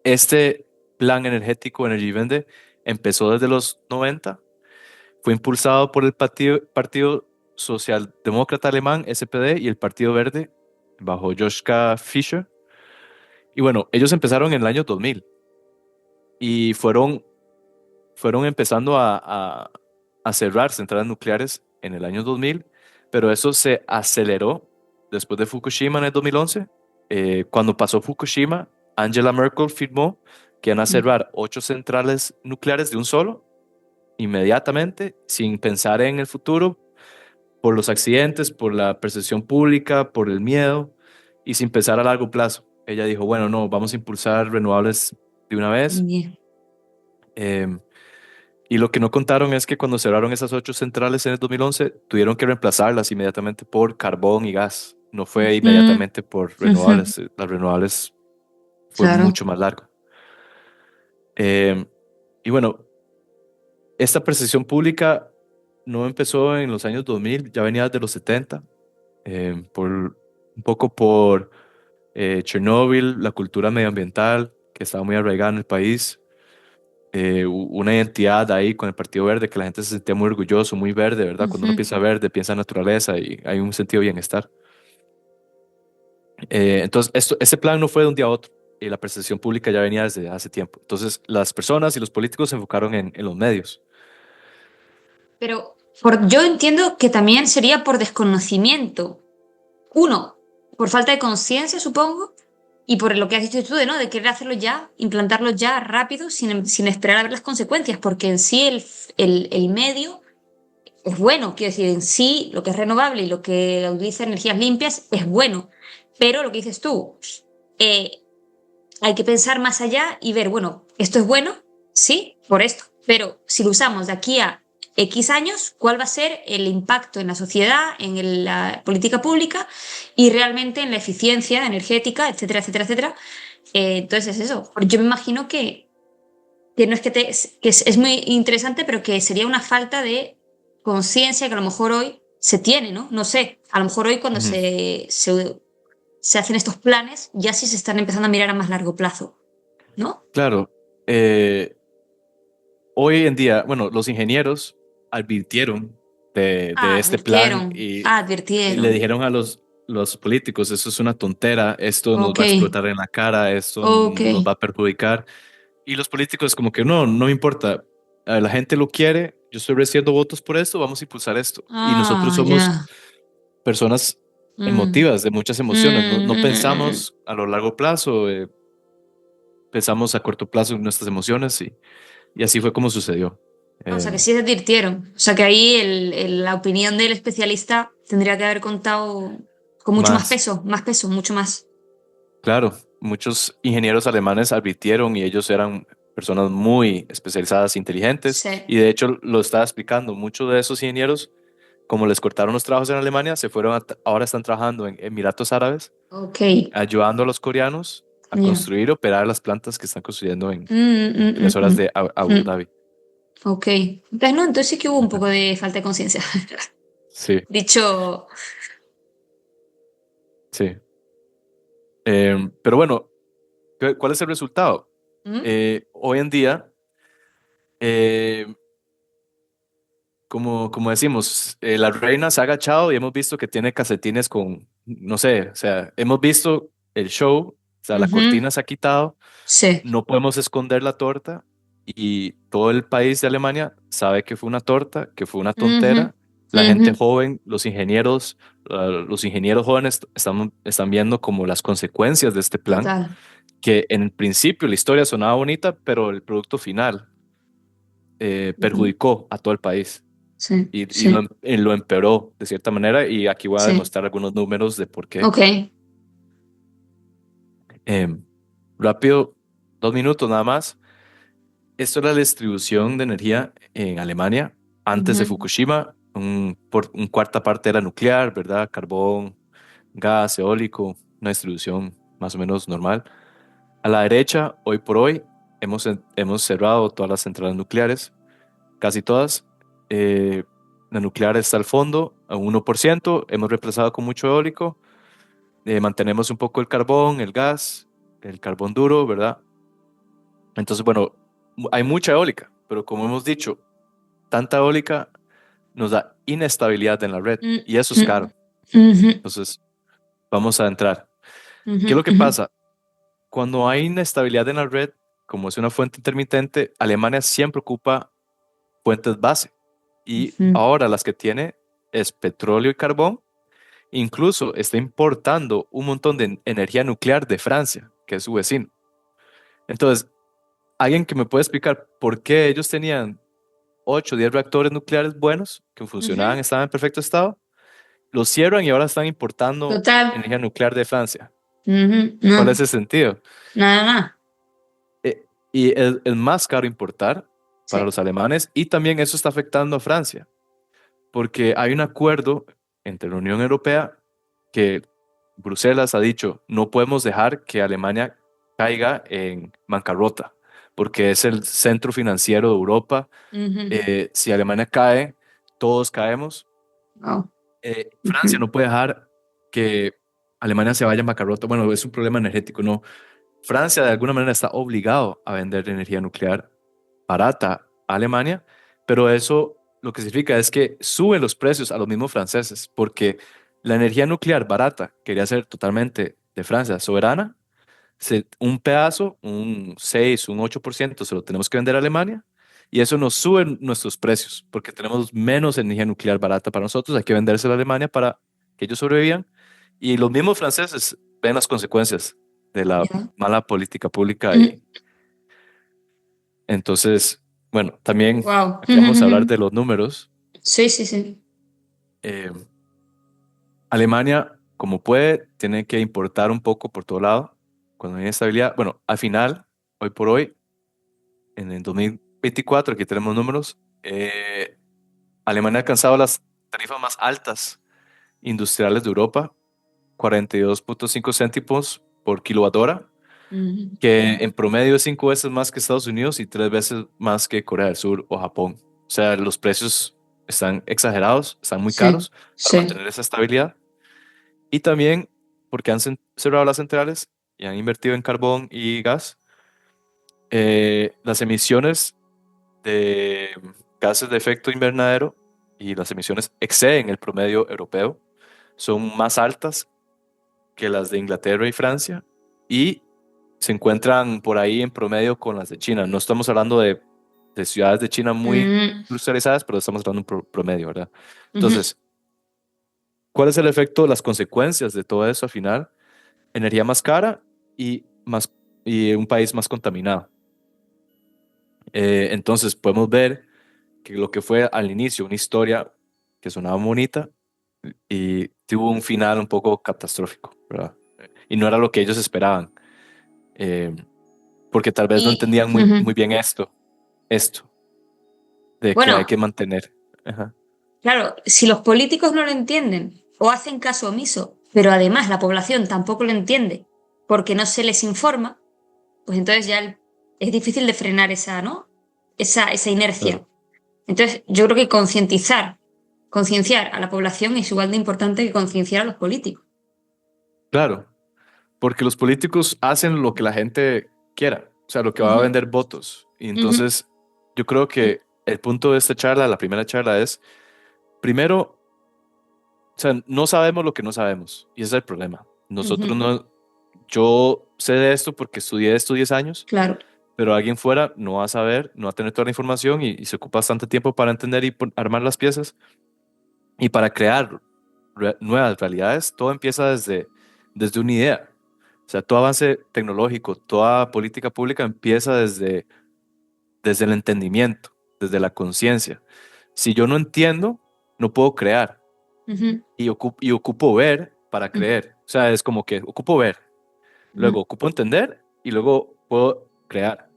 Este plan energético Energiewende empezó desde los 90, fue impulsado por el Partido Socialdemócrata Alemán, SPD, y el Partido Verde, bajo Joschka Fischer. Y bueno, ellos empezaron en el año 2000 y fueron empezando a cerrar centrales nucleares en el año 2000, pero eso se aceleró después de Fukushima en el 2011. Cuando pasó Fukushima, Angela Merkel firmó que iban a mm. cerrar 8 centrales nucleares de un solo, inmediatamente, sin pensar en el futuro, por los accidentes, por la percepción pública, por el miedo y sin pensar a largo plazo. Ella dijo, bueno, no, vamos a impulsar renovables de una vez. Bien. Em, Y lo que no contaron es que cuando cerraron esas 8 centrales en el 2011, tuvieron que reemplazarlas inmediatamente por carbón y gas. No fue Ujú, inmediatamente por ujú. renovables. Las renovables fue Claro. mucho más largo. Eh, y bueno, esta percepción pública no empezó en los años 2000, ya venía desde los 70, un poco por Chernóbil, la cultura medioambiental que estaba muy arraigada en el país, una identidad ahí con el Partido Verde, que la gente se sentía muy orgulloso, muy verde, ¿verdad? Cuando uno Ujú. piensa verde, piensa naturaleza y hay un sentido de bienestar. Entonces, ese plan no fue de un día a otro y la percepción pública ya venía desde hace tiempo. Entonces, las personas y los políticos se enfocaron en los medios. Pero yo entiendo que también sería por desconocimiento. Uno, por falta de conciencia, supongo, y por lo que has dicho tú, ¿no? De querer hacerlo ya, implantarlo ya rápido, sin esperar a ver las consecuencias, porque en sí el medio es bueno, quiero decir, en sí lo que es renovable y lo que utiliza energías limpias es bueno, pero lo que dices tú, eh, hay que pensar más allá y ver, bueno, esto es bueno, sí, por esto, pero si lo usamos de aquí a X años, ¿cuál va a ser el impacto en la sociedad, la política pública y realmente en la eficiencia energética, etcétera, etcétera, etcétera? Entonces es eso. Yo me imagino que no es que, es muy interesante, pero que sería una falta de conciencia que a lo mejor hoy se tiene, ¿no? No sé, a lo mejor hoy cuando Ujú. se hacen estos planes, ya sí se están empezando a mirar a más largo plazo, ¿no? Claro, eh, hoy en día, bueno, los ingenieros advirtieron de este plan y le Advirtieron. dijeron a los políticos, eso es una tontera, esto nos Ok, va a explotar en la cara, esto ok. nos va a perjudicar. Y los políticos como que no, no me importa, la gente lo quiere, yo estoy recibiendo votos por esto, vamos a impulsar esto. Y nosotros Ah, somos ya. personas Mm, emotivas, de muchas emociones, no, no pensamos a lo largo plazo, pensamos a corto plazo en nuestras emociones y así fue como sucedió. O sea, Eh, que sí se advirtieron. O sea, que ahí la opinión del especialista tendría que haber contado con mucho Más, más peso, mucho más. claro, muchos ingenieros alemanes advirtieron y ellos eran personas muy especializadas, inteligentes, Sí. y de hecho lo estaba explicando, muchos de esos ingenieros, como les cortaron los trabajos en Alemania, se fueron ahora están trabajando en Emiratos Árabes, Ok. ayudando a los coreanos a Ya. construir y operar las plantas que están construyendo Mm, en mm, las horas mm, de Abu mm. Dhabi. Ok. Entonces, no, entonces sí que hubo un poco de falta de conciencia. Sí, Dicho. sí. Pero bueno, ¿cuál es el resultado? ¿Mm? Hoy en día, eh, como decimos, la reina se ha agachado y hemos visto que tiene calcetines con, no sé, o sea, hemos visto el show, o sea, la Ujú. cortina se ha quitado, Sí. no podemos esconder la torta y todo el país de Alemania sabe que fue una torta, que fue una Ujú. tontera La gente joven, los ingenieros jóvenes están viendo como las consecuencias de este plan, Total. que en principio la historia sonaba bonita, pero el producto final Ujú. perjudicó a todo el país Sí, y sí, lo empeoró de cierta manera. Y aquí voy a sí. demostrar algunos números de por qué. Ok. Em, Rápido, 2 minutos nada más. Esto es la distribución de energía en Alemania antes de Ujú. Fukushima. Un cuarta parte era nuclear, ¿verdad? Carbón, gas, eólico, una distribución más o menos normal. A la derecha, hoy por hoy, hemos cerrado todas las centrales nucleares, casi todas. Eh, la nuclear está al fondo, a 1%. Hemos reemplazado con mucho eólico. Mantenemos un poco el carbón, el gas, el carbón duro, ¿verdad? Entonces, bueno, hay mucha eólica, pero como hemos dicho, tanta eólica nos da inestabilidad en la red Mm, y eso es mm, caro. ujú, Entonces, vamos a entrar. ujú, ¿Qué es lo que ujú, pasa? Cuando hay inestabilidad en la red, como es una fuente intermitente, Alemania siempre ocupa fuentes base y ujú. ahora las que tiene es petróleo y carbón. Incluso está importando un montón de energía nuclear de Francia, que es su vecino. Entonces, alguien que me puede explicar por qué ellos tenían 8 o 10 reactores nucleares buenos que funcionaban, Ujú. estaban en perfecto estado, los cierran y ahora están importando Total. energía nuclear de Francia. Ujú. ¿Cuál es No, el sentido? nada, nada. Y es más caro importar para Sí. los alemanes y también eso está afectando a Francia, porque hay un acuerdo entre la Unión Europea que Bruselas ha dicho, no podemos dejar que Alemania caiga en bancarrota, porque es el centro financiero de Europa. Ujú. Si Alemania cae, todos caemos. Wow. Francia Ujú. no puede dejar que Alemania se vaya en bancarrota. Bueno, es un problema energético, no. Francia de alguna manera está obligado a vender energía nuclear barata a Alemania, pero eso lo que significa es que suben los precios a los mismos franceses, porque la energía nuclear barata quería ser totalmente de Francia, soberana. Un pedazo, un 6, un 8% se lo tenemos que vender a Alemania y eso nos sube nuestros precios porque tenemos menos energía nuclear barata para nosotros, hay que vendérsela a Alemania para que ellos sobrevivan y los mismos franceses ven las consecuencias de la Ya. mala política pública Mm. y entonces, bueno, también Wow. aquí Ujú, vamos a hablar ujú. de los números. Sí, sí, sí. Eh, Alemania, como puede, tiene que importar un poco por todo lado cuando hay inestabilidad. Bueno, al final, hoy por hoy, en el 2024, aquí tenemos números, Alemania ha alcanzado las tarifas más altas industriales de Europa, 42,5 céntimos por kilowatt hora, Ujú. que en promedio es 5 veces más que Estados Unidos y 3 veces más que Corea del Sur o Japón. O sea, los precios están exagerados, están muy Sí, caros para sí. mantener esa estabilidad. Y también porque han cerrado las centrales y han invertido en carbón y gas, las emisiones de gases de efecto invernadero y las emisiones exceden el promedio europeo, son más altas que las de Inglaterra y Francia y se encuentran por ahí en promedio con las de China. No estamos hablando de ciudades de China muy Mm, industrializadas, pero estamos hablando de un promedio, ¿verdad? ujú. Entonces, ¿cuál es el efecto, las consecuencias de todo eso al final? Energía más cara y, y un país más contaminado. Entonces, podemos ver que lo que fue al inicio una historia que sonaba bonita y tuvo un final un poco catastrófico, ¿verdad? Y no era lo que ellos esperaban, eh, porque tal vez no Y entendían muy ujú. bien esto, de que hay Bueno, que mantener. Ajá, claro, si los políticos no lo entienden o hacen caso omiso, pero además la población tampoco lo entiende porque no se les informa, pues entonces ya es difícil de frenar esa, ¿no? Esa inercia. claro. Entonces, yo creo que concienciar a la población es igual de importante que concienciar a los políticos. Claro, porque los políticos hacen lo que la gente quiera, o sea, lo que va a Ujú, vender votos. Y ujú, entonces, yo creo que el punto de esta charla, la primera charla es, primero, o sea, no sabemos lo que no sabemos, y ese es el problema. Nosotros ujú. no, yo sé de esto porque estudié esto 10 años, Claro. pero alguien fuera no va a saber, no va a tener toda la información y se ocupa bastante tiempo para entender y armar las piezas. Y para crear nuevas realidades, todo empieza desde una idea. O sea, todo avance tecnológico, toda política pública empieza desde el entendimiento, desde la conciencia. Si yo no entiendo, no puedo crear Ujú, y ocupo ver para ujú, creer. O sea, es como que ocupo ver, ujú, luego ocupo entender y luego puedo crear.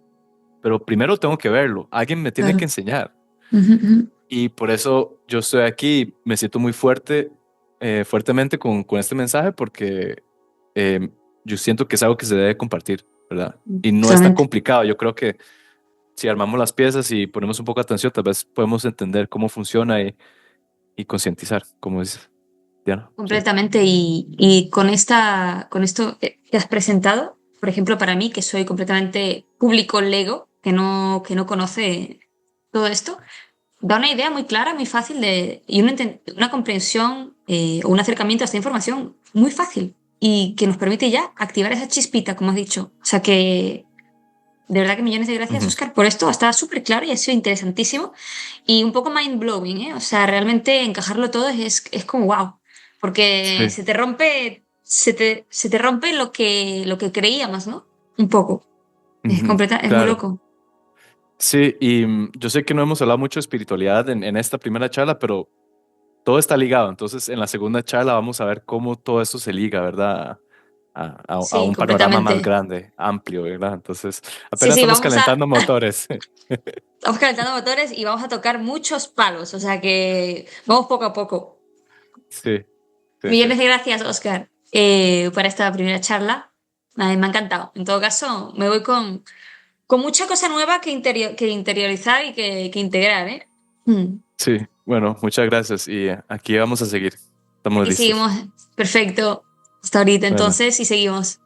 Pero primero tengo que verlo, alguien me tiene que claro. enseñar. Ujú, ujú. Y por eso yo estoy aquí, me siento muy fuertemente con este mensaje porque eh, yo siento que es algo que se debe compartir, ¿verdad? Y no es tan Totalmente. complicado. Yo creo que si armamos las piezas y ponemos un poco de atención, tal vez podemos entender cómo funciona y concientizar, como dice Diana. Sí. Completamente. Y con esto que has presentado, por ejemplo, para mí, que soy completamente público lego, que no conoce todo esto, da una idea muy clara, muy fácil y una comprensión o un acercamiento a esta información muy fácil y que nos permite ya activar esa chispita, como has dicho. O sea que de verdad que millones de gracias, Ujú. Oscar, por esto. Está súper claro y ha sido interesantísimo y un poco mind blowing, ¿eh? O sea, realmente encajarlo todo es como wow, porque Sí. se te rompe lo que creíamos, ¿no? Un poco. Ujú. Es muy Claro. loco. Sí, y yo sé que no hemos hablado mucho de espiritualidad en esta primera charla, pero todo está ligado. Entonces, en la segunda charla vamos a ver cómo todo esto se liga, ¿verdad? A Sí, un panorama más completamente. grande, amplio, ¿verdad? Entonces, Sí, apenas sí, estamos calentando motores. vamos calentando motores y vamos a tocar muchos palos, o sea que vamos poco a poco. Sí, sí, sí. Millones de gracias, Oscar, por esta primera charla. Me ha encantado. En todo caso, me voy con mucha cosa nueva que interiorizar y que integrar, ¿eh? Sí, bueno, muchas gracias y aquí vamos a seguir. Estamos Aquí listos. seguimos. Perfecto. Hasta ahorita Bueno, entonces y seguimos.